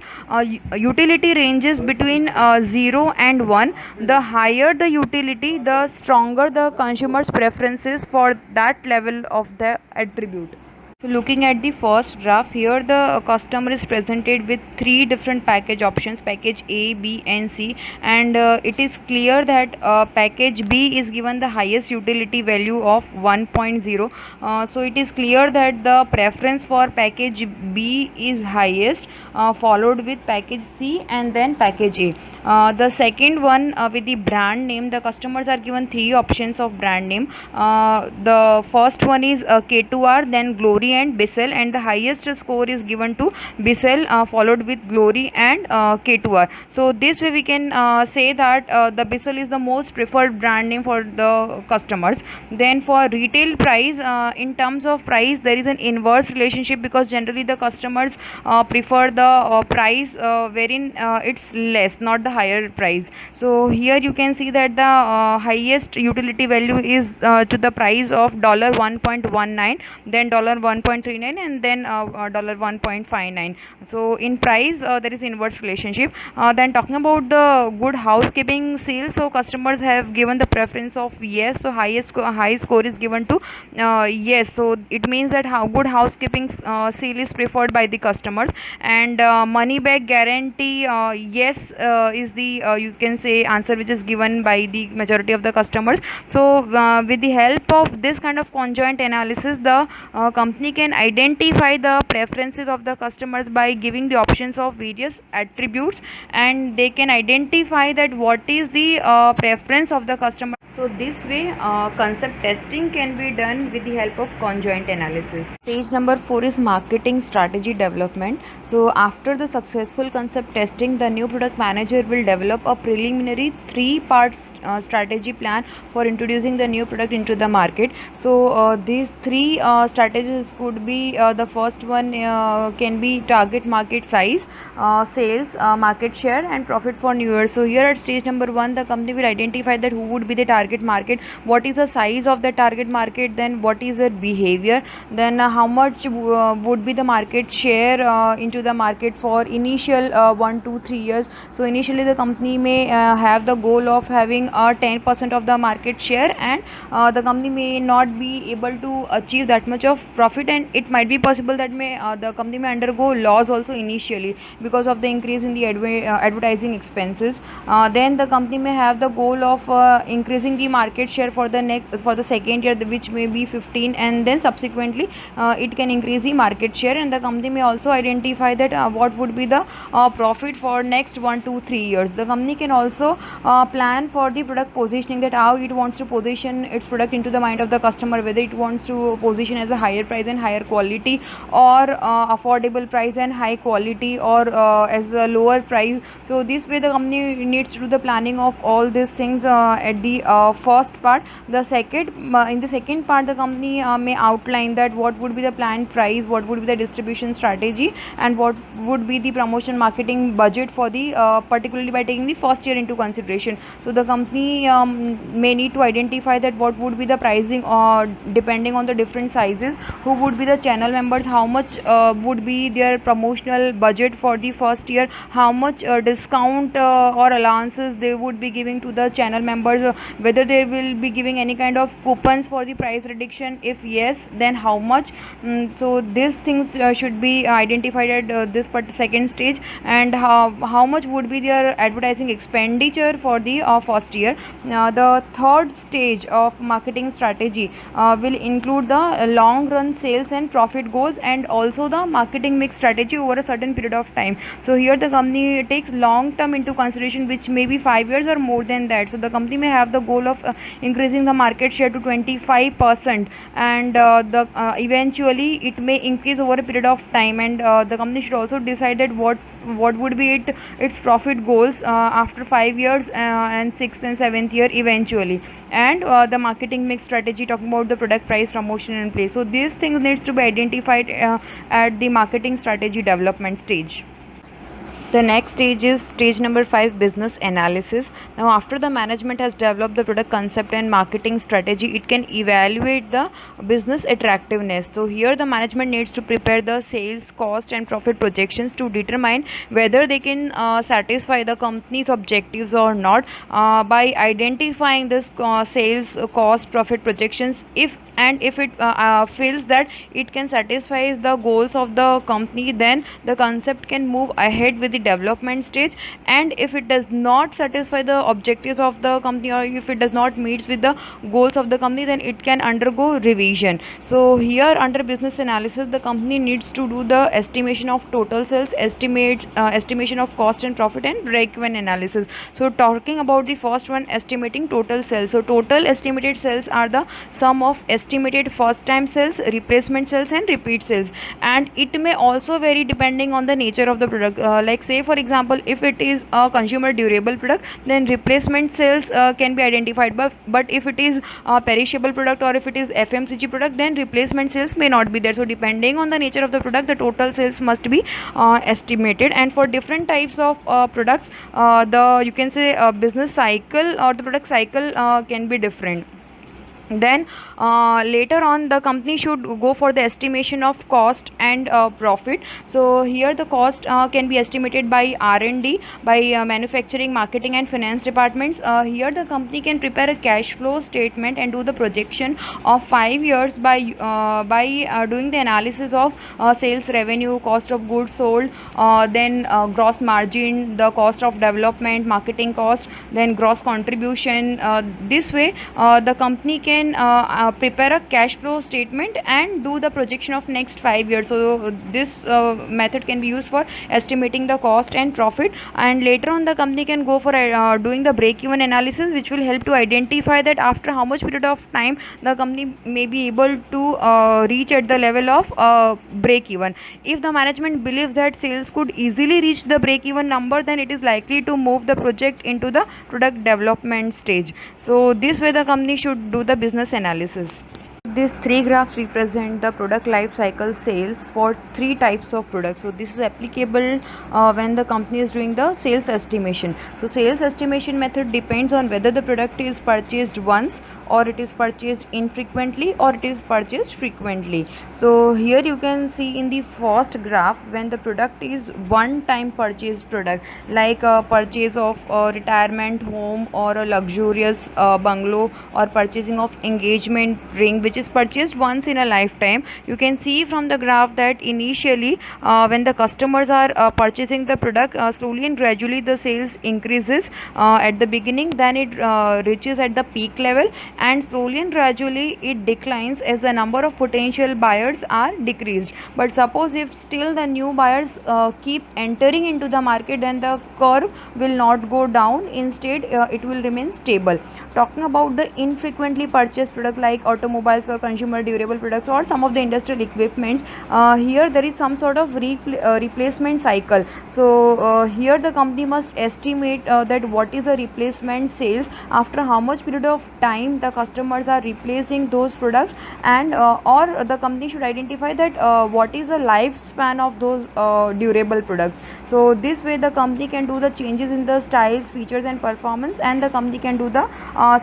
Utility ranges between 0 and 1. The higher the utility, the stronger the consumer's preferences for that level of the attribute. So looking at the first graph, here the customer is presented with 3 different package options, package A, B and C, and it is clear that package B is given the highest utility value of 1.0. So it is clear that the preference for package B is highest, followed with package C and then package A. The second one with the brand name, the customers are given 3 options of brand name. The first one is K2R, then Glory and Bissell, and the highest score is given to Bissell, followed with Glory and K2R. So this way we can say that the Bissell is the most preferred brand name for the customers. Then for retail price, in terms of price there is an inverse relationship, because generally the customers prefer the price wherein it's less, not the higher price. So here you can see that the highest utility value is to the price of $1.19, then $1.39, and then $1.59. So in price there is inverse relationship. Then talking about the good housekeeping seal, so customers have given the preference of yes, so high score is given to yes. So it means that good housekeeping seal is preferred by the customers. And money back guarantee, yes is the you can say answer which is given by the majority of the customers. So with the help of this kind of conjoint analysis, the company can identify the preferences of the customers by giving the options of various attributes, and they can identify that what is the preference of the customer. So this way concept testing can be done with the help of conjoint analysis. Stage number 4 is marketing strategy development. So after the successful concept testing, the new product manager will develop a preliminary 3-part strategy plan for introducing the new product into the market. So these 3 strategies could be the first one can be target market size, sales, market share and profit for new year. So here at stage number 1, the company will identify that who would be the target market, what is the size of the target market, then what is their behavior, then how much would be the market share into the market for initial 1 to 3 years. So initially the company may have the goal of having 10% of the market share, and the company may not be able to achieve that much of profit, and it might be possible that the company may undergo loss also initially because of the increase in the advertising expenses. Then the company may have the goal of increasing the market share for the second year, which may be 15, and then subsequently it can increase the market share, and the company may also identify that what would be the profit for next 1 to 3 years. The company can also plan for the product positioning, that how it wants to position its product into the mind of the customer, whether it wants to position as a higher price and higher quality, or affordable price and high quality, or as a lower price. So this way the company needs to do the planning of all these things at the first part. In the second part, the company may outline that what would be the planned price, what would be the distribution strategy, and what would be the promotion marketing budget for the particularly by taking the first year into consideration. So the company company may need to identify that what would be the pricing depending on the different sizes, who would be the channel members, how much would be their promotional budget for the first year, how much discount or allowances they would be giving to the channel members, whether they will be giving any kind of coupons for the price reduction, if yes then how much. So these things should be identified at this second stage, and how much would be their advertising expenditure for the first year. The third stage of marketing strategy will include the long run sales and profit goals, and also the marketing mix strategy over a certain period of time. So here the company takes long term into consideration, which may be 5 years or more than that. So the company may have the goal of increasing the market share to 25%, and eventually it may increase over a period of time, and the company should also decide that what would be its profit goals after 5 years and 6th and 7th year eventually, and the marketing mix strategy talking about the product price promotion and place. So these things needs to be identified at the marketing strategy development stage. The next stage is stage number 5, business analysis. Now after the management has developed the product concept and marketing strategy, it can evaluate the business attractiveness. So here the management needs to prepare the sales, cost and profit projections to determine whether they can satisfy the company's objectives or not. By identifying this sales, cost, profit projections, if it feels that it can satisfy the goals of the company, then the concept can move ahead with the development stage. And if it does not satisfy the objectives of the company, or if it does not meet with the goals of the company, then it can undergo revision. So here under business analysis, the company needs to do the estimation of total sales, estimation of cost and profit, and break-even analysis. So talking about the first one, estimating total sales. So total estimated sales are the sum of estimated first time sales, replacement sales and repeat sales, and it may also vary depending on the nature of the product. Like say for example, if it is a consumer durable product, then replacement sales can be identified, but if it is a perishable product or if it is FMCG product, then replacement sales may not be there. So depending on the nature of the product, the total sales must be estimated. And for different types of products, the you can say business cycle or the product cycle can be different. Then later on the company should go for the estimation of cost and profit. So here the cost can be estimated by R&D, by manufacturing, marketing and finance departments. Here the company can prepare a cash flow statement and do the projection of 5 years by doing the analysis of sales revenue, cost of goods sold, then gross margin, the cost of development, marketing cost, then gross contribution. This way the company can prepare a cash flow statement and do the projection of next 5 years. So this method can be used for estimating the cost and profit. And later on the company can go for doing the break-even analysis, which will help to identify that after how much period of time the company may be able to reach at the level of break-even. If the management believes that sales could easily reach the break-even number, then it is likely to move the project into the product development stage. So this way the company should do the business analysis. These 3 graphs represent the product life cycle sales for 3 types of products. So this is applicable when the company is doing the sales estimation. So sales estimation method depends on whether the product is purchased once, or it is purchased infrequently, or it is purchased frequently. So here you can see in the first graph, when the product is one time purchased product, like a purchase of a retirement home or a luxurious bungalow, or purchasing of engagement ring, which is purchased once in a lifetime. You can see from the graph that initially when the customers are purchasing the product, slowly and gradually the sales increases at the beginning, then it reaches at the peak level, and slowly and gradually it declines as the number of potential buyers are decreased. But suppose if still the new buyers keep entering into the market, then the curve will not go down, instead it will remain stable. Talking about the infrequently purchased product like automobiles or consumer durable products or some of the industrial equipments, here there is some sort of replacement cycle. So here the company must estimate that what is the replacement sales, after how much period of time the the customers are replacing those products, and or the company should identify that what is the lifespan of those durable products. So this way the company can do the changes in the styles, features and performance, and the company can do the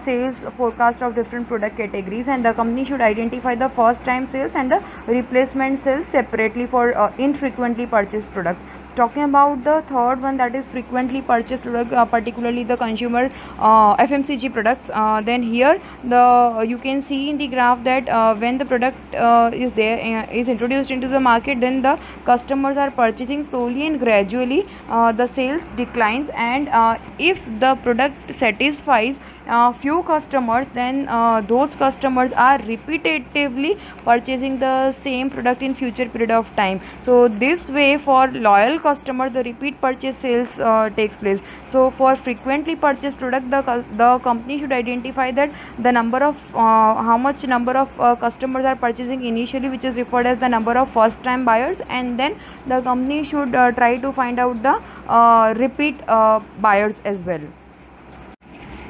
sales forecast of different product categories, and the company should identify the first time sales and the replacement sales separately for infrequently purchased products. Talking about the third one, that is frequently purchased product, particularly the consumer FMCG products, then here you can see in the graph that when the product is introduced into the market, then the customers are purchasing slowly and gradually the sales declines, and if the product satisfies few customers, then those customers are repetitively purchasing the same product in future period of time. So this way, for loyal customer, the repeat purchase sales takes place. So for frequently purchased product, the company should identify that the number of how much number of customers are purchasing initially, which is referred as the number of first time buyers, and then the company should try to find out the repeat buyers as well.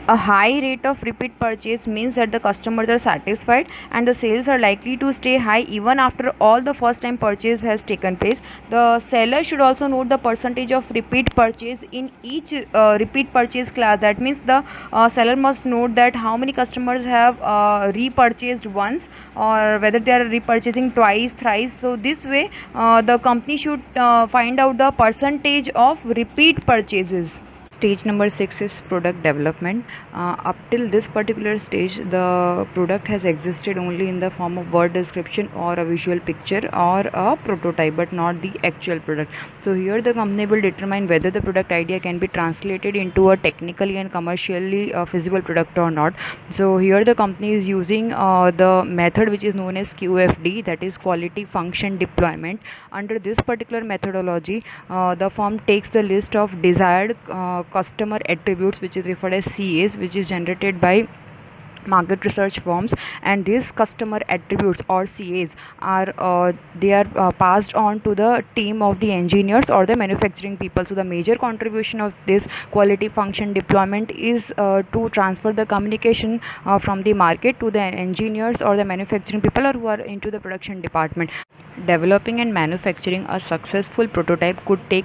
A high rate of repeat purchase means that the customers are satisfied and the sales are likely to stay high even after all the first time purchase has taken place. The seller should also note the percentage of repeat purchase in each repeat purchase class. That means the seller must note that how many customers have repurchased once, or whether they are repurchasing twice, thrice. So this way the company should find out the percentage of repeat purchases. Stage number 6 is product development. Up till this particular stage, the product has existed only in the form of word description or a visual picture or a prototype, but not the actual product. So here the company will determine whether the product idea can be translated into a technically and commercially feasible product or not. So here the company is using the method which is known as QFD, that is quality function deployment. Under this particular methodology, the firm takes the list of desired customer attributes, which is referred as CAs, which is generated by market research firms, and these customer attributes or CAs are passed on to the team of the engineers or the manufacturing people. So the major contribution of this quality function deployment is to transfer the communication from the market to the engineers or the manufacturing people, or who are into the production department. Developing and manufacturing a successful prototype could take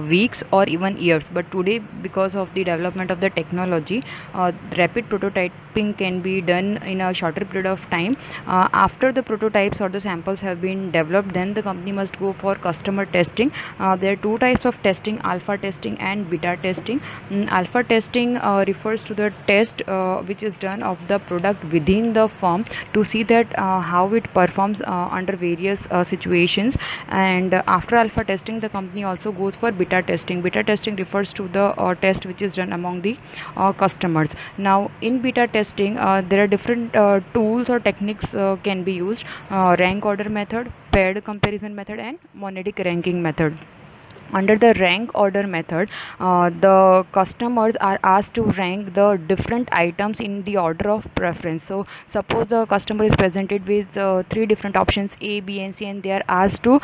weeks or even years, but today, because of the development of the technology, rapid prototyping can be done in a shorter period of time. After the prototypes or the samples have been developed, then the company must go for customer testing. There are two types of testing: alpha testing and beta testing. Alpha testing refers to the test which is done of the product within the firm to see that how it performs under various situations, and after alpha testing the company also goes for beta testing. Beta testing refers to the test which is done among the customers. Now in beta testing there are different tools or techniques can be used: rank order method, paired comparison method, and monetic ranking method. Under the rank order method, the customers are asked to rank the different items in the order of preference. So suppose the customer is presented with three different options A, B and C, and they are asked to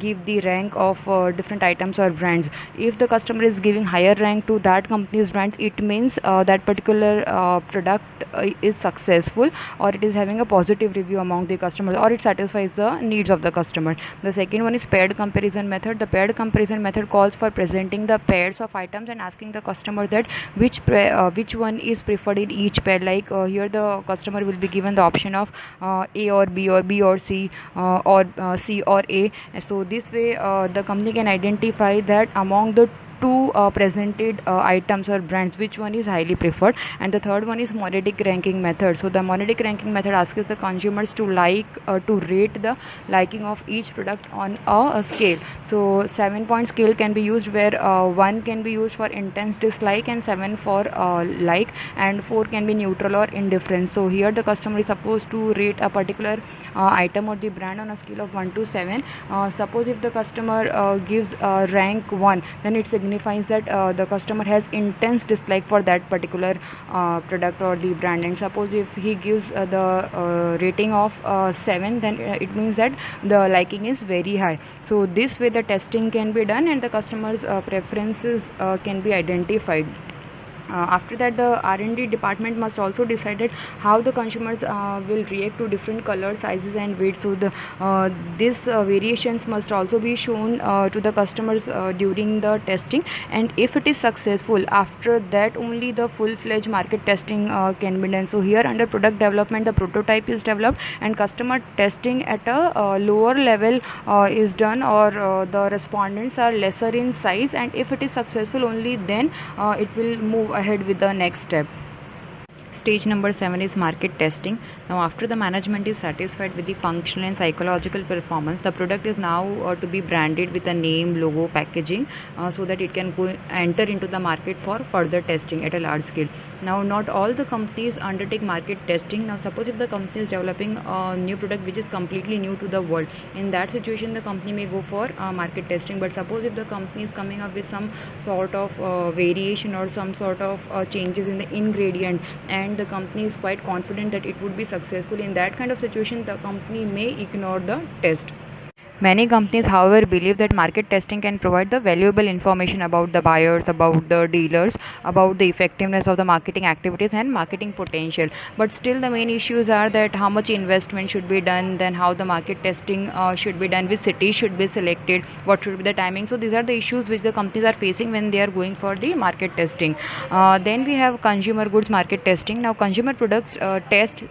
give the rank of different items or brands. If the customer is giving higher rank to that company's brands, it means that particular product is successful, or it is having a positive review among the customers, or it satisfies the needs of the customer. The second one is paired comparison method. The paired comparison method calls for presenting the pairs of items and asking the customer that which one is preferred in each pair. Like here the customer will be given the option of A or B, or B or C, or C or A. So this way the company can identify that among the two presented items or brands, which one is highly preferred. And the third one is monetic ranking method. So the monetic ranking method asks the consumers to rate the liking of each product on a scale. So 7-point scale can be used, where 1 can be used for intense dislike and 7 for like, and 4 can be neutral or indifferent. So here the customer is supposed to rate a particular item or the brand on a scale of 1 to 7. Suppose if the customer gives rank 1, then it signifies that the customer has intense dislike for that particular product or the brand. And suppose if he gives the rating of 7, then it means that the liking is very high. So this way the testing can be done and the customer's preferences can be identified. After that, the R&D department must also decide that how the consumers will react to different color, sizes and weight. So these variations must also be shown to the customers during the testing, and if it is successful, after that only the full-fledged market testing can be done. So here under product development, the prototype is developed and customer testing at a lower level is done, or the respondents are lesser in size, and if it is successful, only then it will move ahead with the next step. Stage number 7 is market testing. Now after the management is satisfied with the functional and psychological performance, the product is now to be branded with a name, logo, packaging, so that it can enter into the market for further testing at a large scale. Now not all the companies undertake market testing. Now suppose if the company is developing a new product which is completely new to the world, in that situation the company may go for market testing. But suppose if the company is coming up with some sort of variation or some sort of changes in the ingredient, and the company is quite confident that it would be successful, in that kind of situation the company may ignore the test. Many companies, however, believe that market testing can provide the valuable information about the buyers, about the dealers, about the effectiveness of the marketing activities and marketing potential. But still the main issues are that how much investment should be done, then how the market testing should be done, which cities should be selected, what should be the timing. So these are the issues which the companies are facing when they are going for the market testing. Then we have consumer goods market testing. Now consumer products test,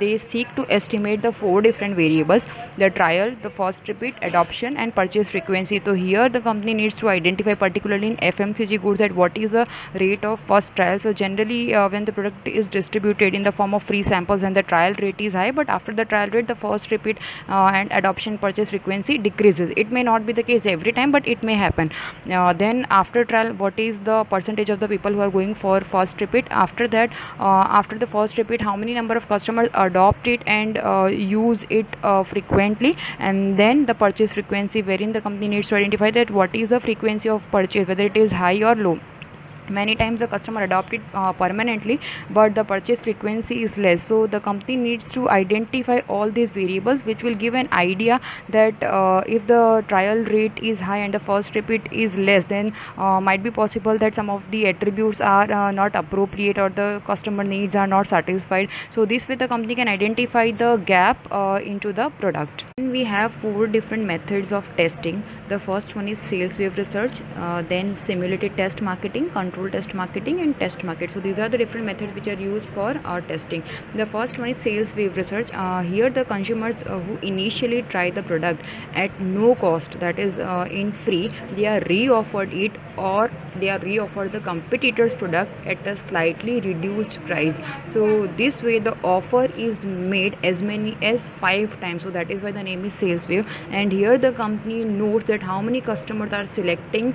they seek to estimate the 4 different variables: the trial, the first repeat, adoption and purchase frequency. So here the company needs to identify, particularly in FMCG goods, that what is the rate of first trial. So generally when the product is distributed in the form of free samples, and the trial rate is high, but after the trial rate the first repeat and adoption purchase frequency decreases. It may not be the case every time, but it may happen. Then after trial, what is the percentage of the people who are going for first repeat? After that, after the first repeat, how many number of customers adopt it and use it frequently? And then the purchase frequency, wherein the company needs to identify that what is the frequency of purchase, whether it is high or low. Many times the customer adopt it permanently, but the purchase frequency is less. So the company needs to identify all these variables, which will give an idea that if the trial rate is high and the first repeat is less, then might be possible that some of the attributes are not appropriate, or the customer needs are not satisfied. So this way the company can identify the gap into the product. We have 4 different methods of testing. The first one is sales wave research, then simulated test marketing, control test marketing and test market. So these are the different methods which are used for our testing. The first one is sales wave research. Here the consumers who initially try the product at no cost, that is in free, they are re-offered it, or they are re-offered the competitor's product at a slightly reduced price. So this way the offer is made as many as 5 times. So that is why the name is sales wave. And here the company notes that how many customers are selecting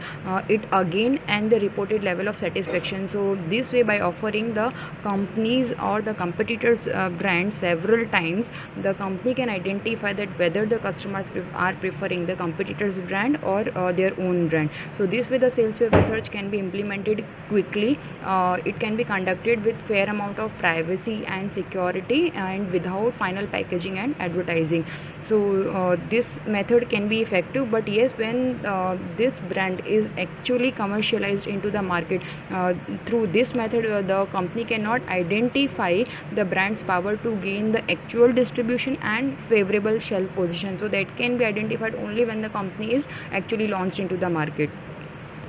it again and the reported level of satisfaction. So this way, by offering the companies or the competitors brand several times, the company can identify that whether the customers are preferring the competitors brand or their own brand. So this way the sales wave research can be implemented quickly. It can be conducted with fair amount of privacy and security, and without final packaging and advertising. So this method can be effective, but yes, when this brand is actually commercialized into the market, through this method the company cannot identify the brand's power to gain the actual distribution and favorable shelf position. So that can be identified only when the company is actually launched into the market.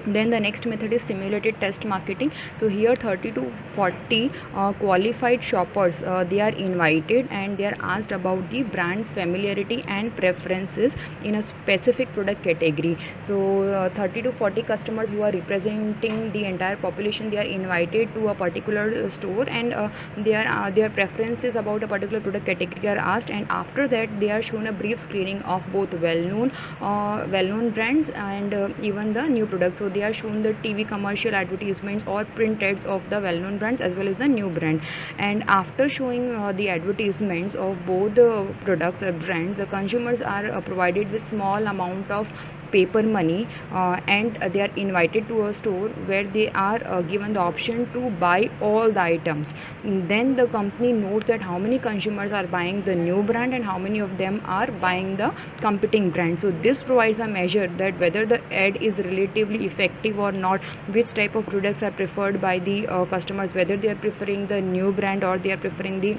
Then the next method is simulated test marketing. So here 30 to 40 qualified shoppers, they are invited and they are asked about the brand familiarity and preferences in a specific product category. So 30 to 40 customers who are representing the entire population, they are invited to a particular store, and their preferences about a particular product category are asked, and after that they are shown a brief screening of both well-known brands and even the new products. So they are shown the TV commercial advertisements or print ads of the well-known brands as well as the new brand. And after showing the advertisements of both the products or brands, the consumers are provided with small amount of paper money and they are invited to a store where they are given the option to buy all the items. Then the company notes that how many consumers are buying the new brand and how many of them are buying the competing brand. So this provides a measure that whether the ad is relatively effective or not, which type of products are preferred by the customers, whether they are preferring the new brand or they are preferring the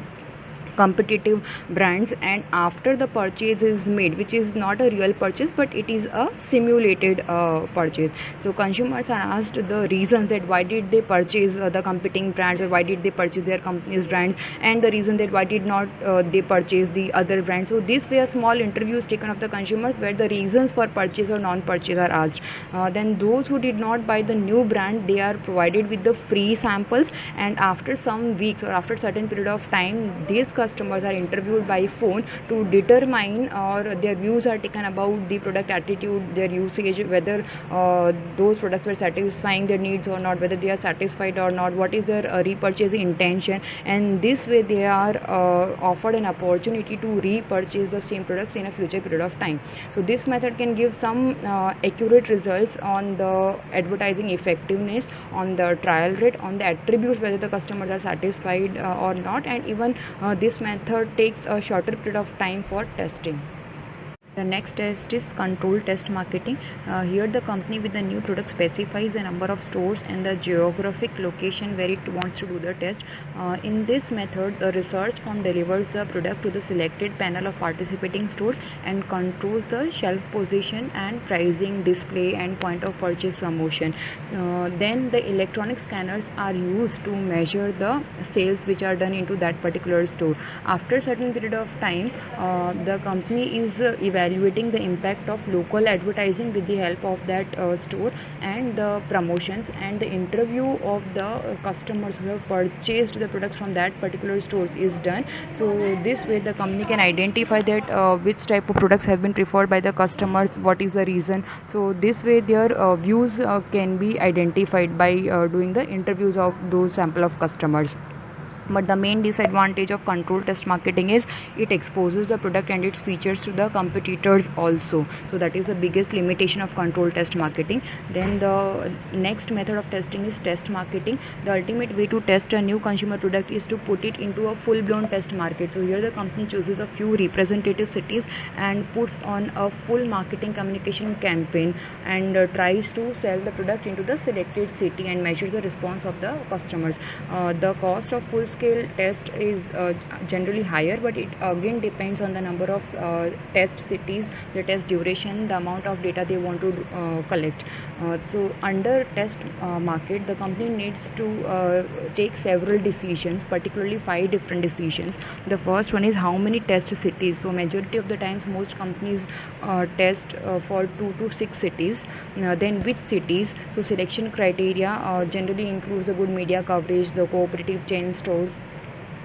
competitive brands. And after the purchase is made, which is not a real purchase but it is a simulated purchase, so consumers are asked the reasons that why did they purchase the competing brands, or why did they purchase their company's brand, and the reason that why did not they purchase the other brand. So this way a small interview is taken of the consumers where the reasons for purchase or non-purchase are asked. Then those who did not buy the new brand, they are provided with the free samples, and after some weeks or after certain period of time, these customers are interviewed by phone to determine, or their views are taken about the product attitude, their usage, whether those products were satisfying their needs or not, whether they are satisfied or not, what is their repurchase intention, and this way they are offered an opportunity to repurchase the same products in a future period of time. So this method can give some accurate results on the advertising effectiveness, on the trial rate, on the attributes whether the customers are satisfied or not, and even this method takes a shorter period of time for testing. The next test is control test marketing. Here the company with the new product specifies the number of stores and the geographic location where it wants to do the test. In this method, the research firm delivers the product to the selected panel of participating stores and controls the shelf position and pricing, display and point of purchase promotion. Then the electronic scanners are used to measure the sales which are done into that particular store. After certain period of time, the company is evaluating the impact of local advertising with the help of that store and the promotions, and the interview of the customers who have purchased the products from that particular store is done. So this way the company can identify that which type of products have been preferred by the customers, what is the reason. So this way their views can be identified by doing the interviews of those sample of customers. But the main disadvantage of control test marketing is it exposes the product and its features to the competitors also. So that is the biggest limitation of control test marketing. Then the next method of testing is test marketing. The ultimate way to test a new consumer product is to put it into a full-blown test market. So here the company chooses a few representative cities and puts on a full marketing communication campaign and tries to sell the product into the selected city and measures the response of the customers. The cost of full scale test is generally higher, but it again depends on the number of test cities, the test duration, the amount of data they want to collect. So under test market, the company needs to take several decisions, particularly 5 different decisions. The first one is how many test cities. So majority of the times most companies test for 2 to 6 cities. Then which cities. So selection criteria generally includes the good media coverage, the cooperative chain stores,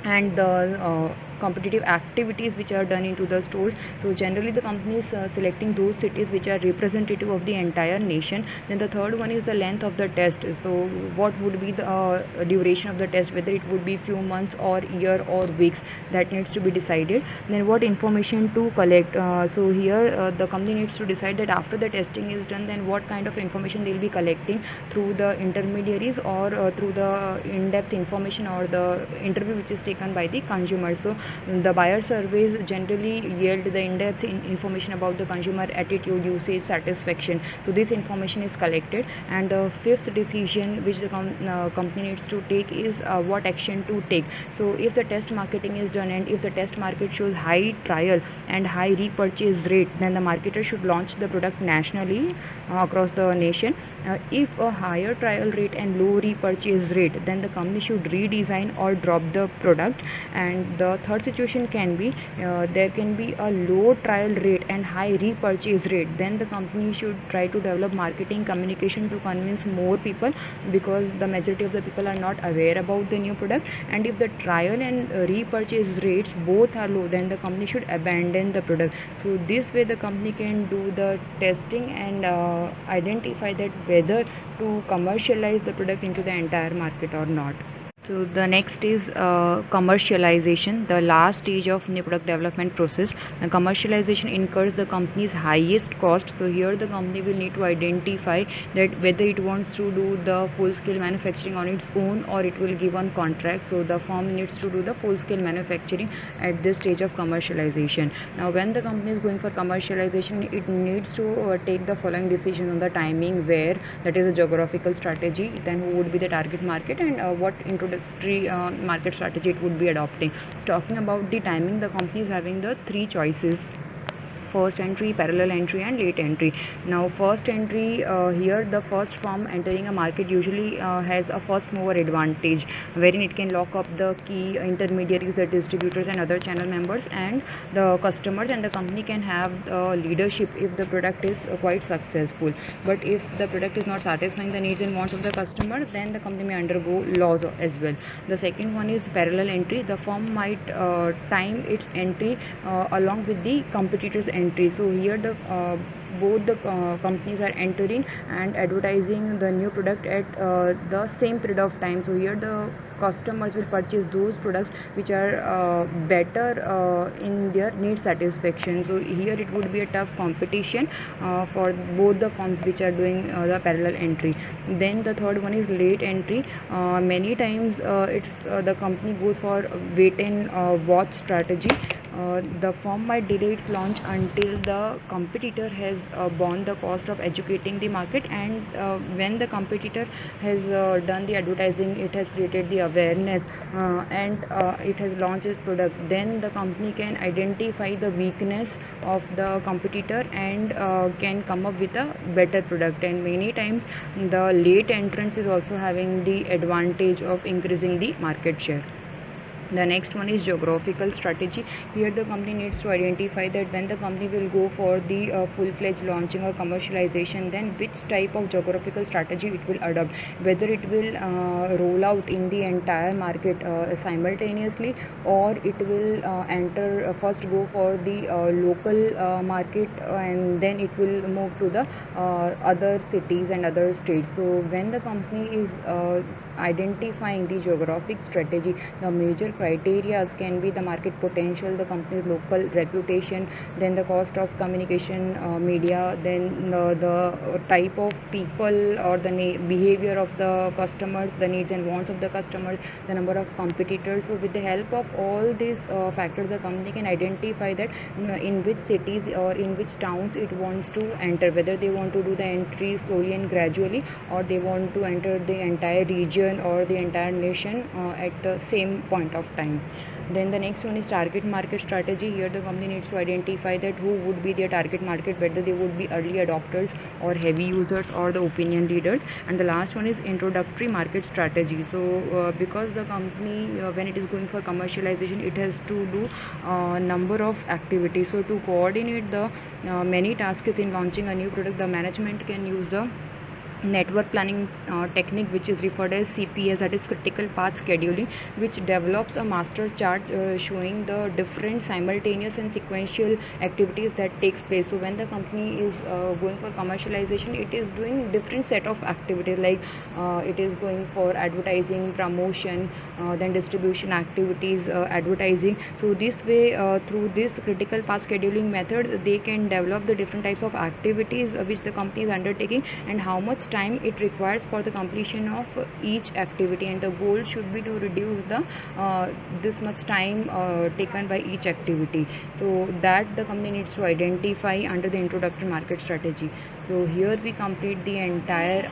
and the competitive activities which are done into the stores. So generally the company is selecting those cities which are representative of the entire nation. Then the third one is the length of the test. So what would be the duration of the test, whether it would be few months or year or weeks, that needs to be decided. Then what information to collect. So here the company needs to decide that after the testing is done, then what kind of information they will be collecting through the intermediaries or through the in-depth information or the interview which is taken by the consumer. So the buyer surveys generally yield the in-depth information about the consumer attitude, usage, satisfaction. So this information is collected. And the fifth decision which the company needs to take is what action to take. So if the test marketing is done and if the test market shows high trial and high repurchase rate, then the marketer should launch the product nationally across the nation. If a higher trial rate and low repurchase rate, then the company should redesign or drop the product. And the third situation can be there can be a low trial rate and high repurchase rate. Then the company should try to develop marketing communication to convince more people, because the majority of the people are not aware about the new product. And if the trial and repurchase rates both are low, then the company should abandon the product. So this way the company can do the testing and identify that whether to commercialize the product into the entire market or not. So the next is commercialization, the last stage of new product development process. The commercialization incurs the company's highest cost. So here the company will need to identify that whether it wants to do the full scale manufacturing on its own or it will give on contract. So the firm needs to do the full scale manufacturing at this stage of commercialization. Now when the company is going for commercialization, it needs to take the following decisions on the timing, where, that is a geographical strategy, then who would be the target market, and what introductory market strategy it would be adopting. Talking about the timing, the company is having the three choices: first entry, parallel entry, and late entry. Now first entry, here the first firm entering a market usually has a first mover advantage, wherein it can lock up the key intermediaries, the distributors and other channel members and the customers, and the company can have leadership if the product is quite successful. But if the product is not satisfying the needs and wants of the customer, then the company may undergo loss as well. The second one is parallel entry. The firm might time its entry along with the competitors entry. So here the both the companies are entering and advertising the new product at the same period of time. So here the customers will purchase those products which are better in their need satisfaction. So here it would be a tough competition for both the firms which are doing the parallel entry. Then the third one is late entry. Many times it's the company goes for wait and watch strategy. The firm might delay its launch until the competitor has borne the cost of educating the market, and when the competitor has done the advertising, it has created the awareness and it has launched its product, then the company can identify the weakness of the competitor and can come up with a better product. And many times the late entrance is also having the advantage of increasing the market share. The next one is geographical strategy. Here the company needs to identify that when the company will go for the full-fledged launching or commercialization, then which type of geographical strategy it will adopt, whether it will roll out in the entire market simultaneously, or it will enter first go for the local market and then it will move to the other cities and other states. So when the company is identifying the geographic strategy, the major criteria can be the market potential, the company's local reputation, then the cost of communication media, then the type of people or the behavior of the customers, the needs and wants of the customers, the number of competitors. So with the help of all these factors, the company can identify that in which cities or in which towns it wants to enter, whether they want to do the entry slowly and gradually, or they want to enter the entire region or the entire nation at the same point of time. Then the next one is target market strategy. Here the company needs to identify that who would be their target market, whether they would be early adopters or heavy users or the opinion leaders. And the last one is introductory market strategy. So because the company when it is going for commercialization, it has to do number of activities. So to coordinate the many tasks in launching a new product, the management can use the network planning technique, which is referred as CPS, that is critical path scheduling, which develops a master chart showing the different simultaneous and sequential activities that takes place. So when the company is going for commercialization, it is doing different set of activities, like it is going for advertising, promotion, then distribution activities, advertising. So this way through this critical path scheduling method, they can develop the different types of activities which the company is undertaking and how much time it requires for the completion of each activity, and the goal should be to reduce the this much time taken by each activity. So that the company needs to identify under the introductory market strategy. So here we complete the entire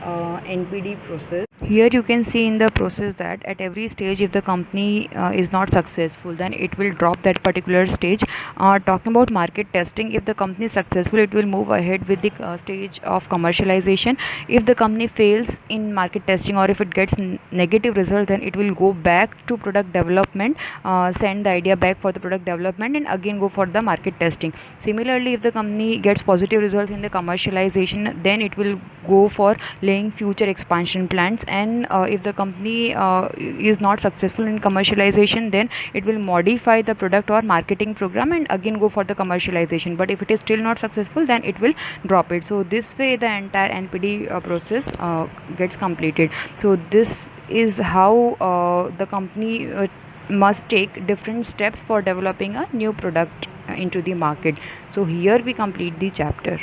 NPD process. Here you can see in the process that at every stage, if the company is not successful, then it will drop that particular stage. Talking about market testing, if the company is successful, it will move ahead with the stage of commercialization. If the company fails in market testing or if it gets negative result, then it will go back to product development, send the idea back for the product development, and again go for the market testing. Similarly, if the company gets positive results in the commercialization, then it will go for laying future expansion plans. And if the company is not successful in commercialization, then it will modify the product or marketing program and again go for the commercialization. But if it is still not successful, then it will drop it. So this way the entire NPD process gets completed. So this is how the company must take different steps for developing a new product into the market. So here we complete the chapter.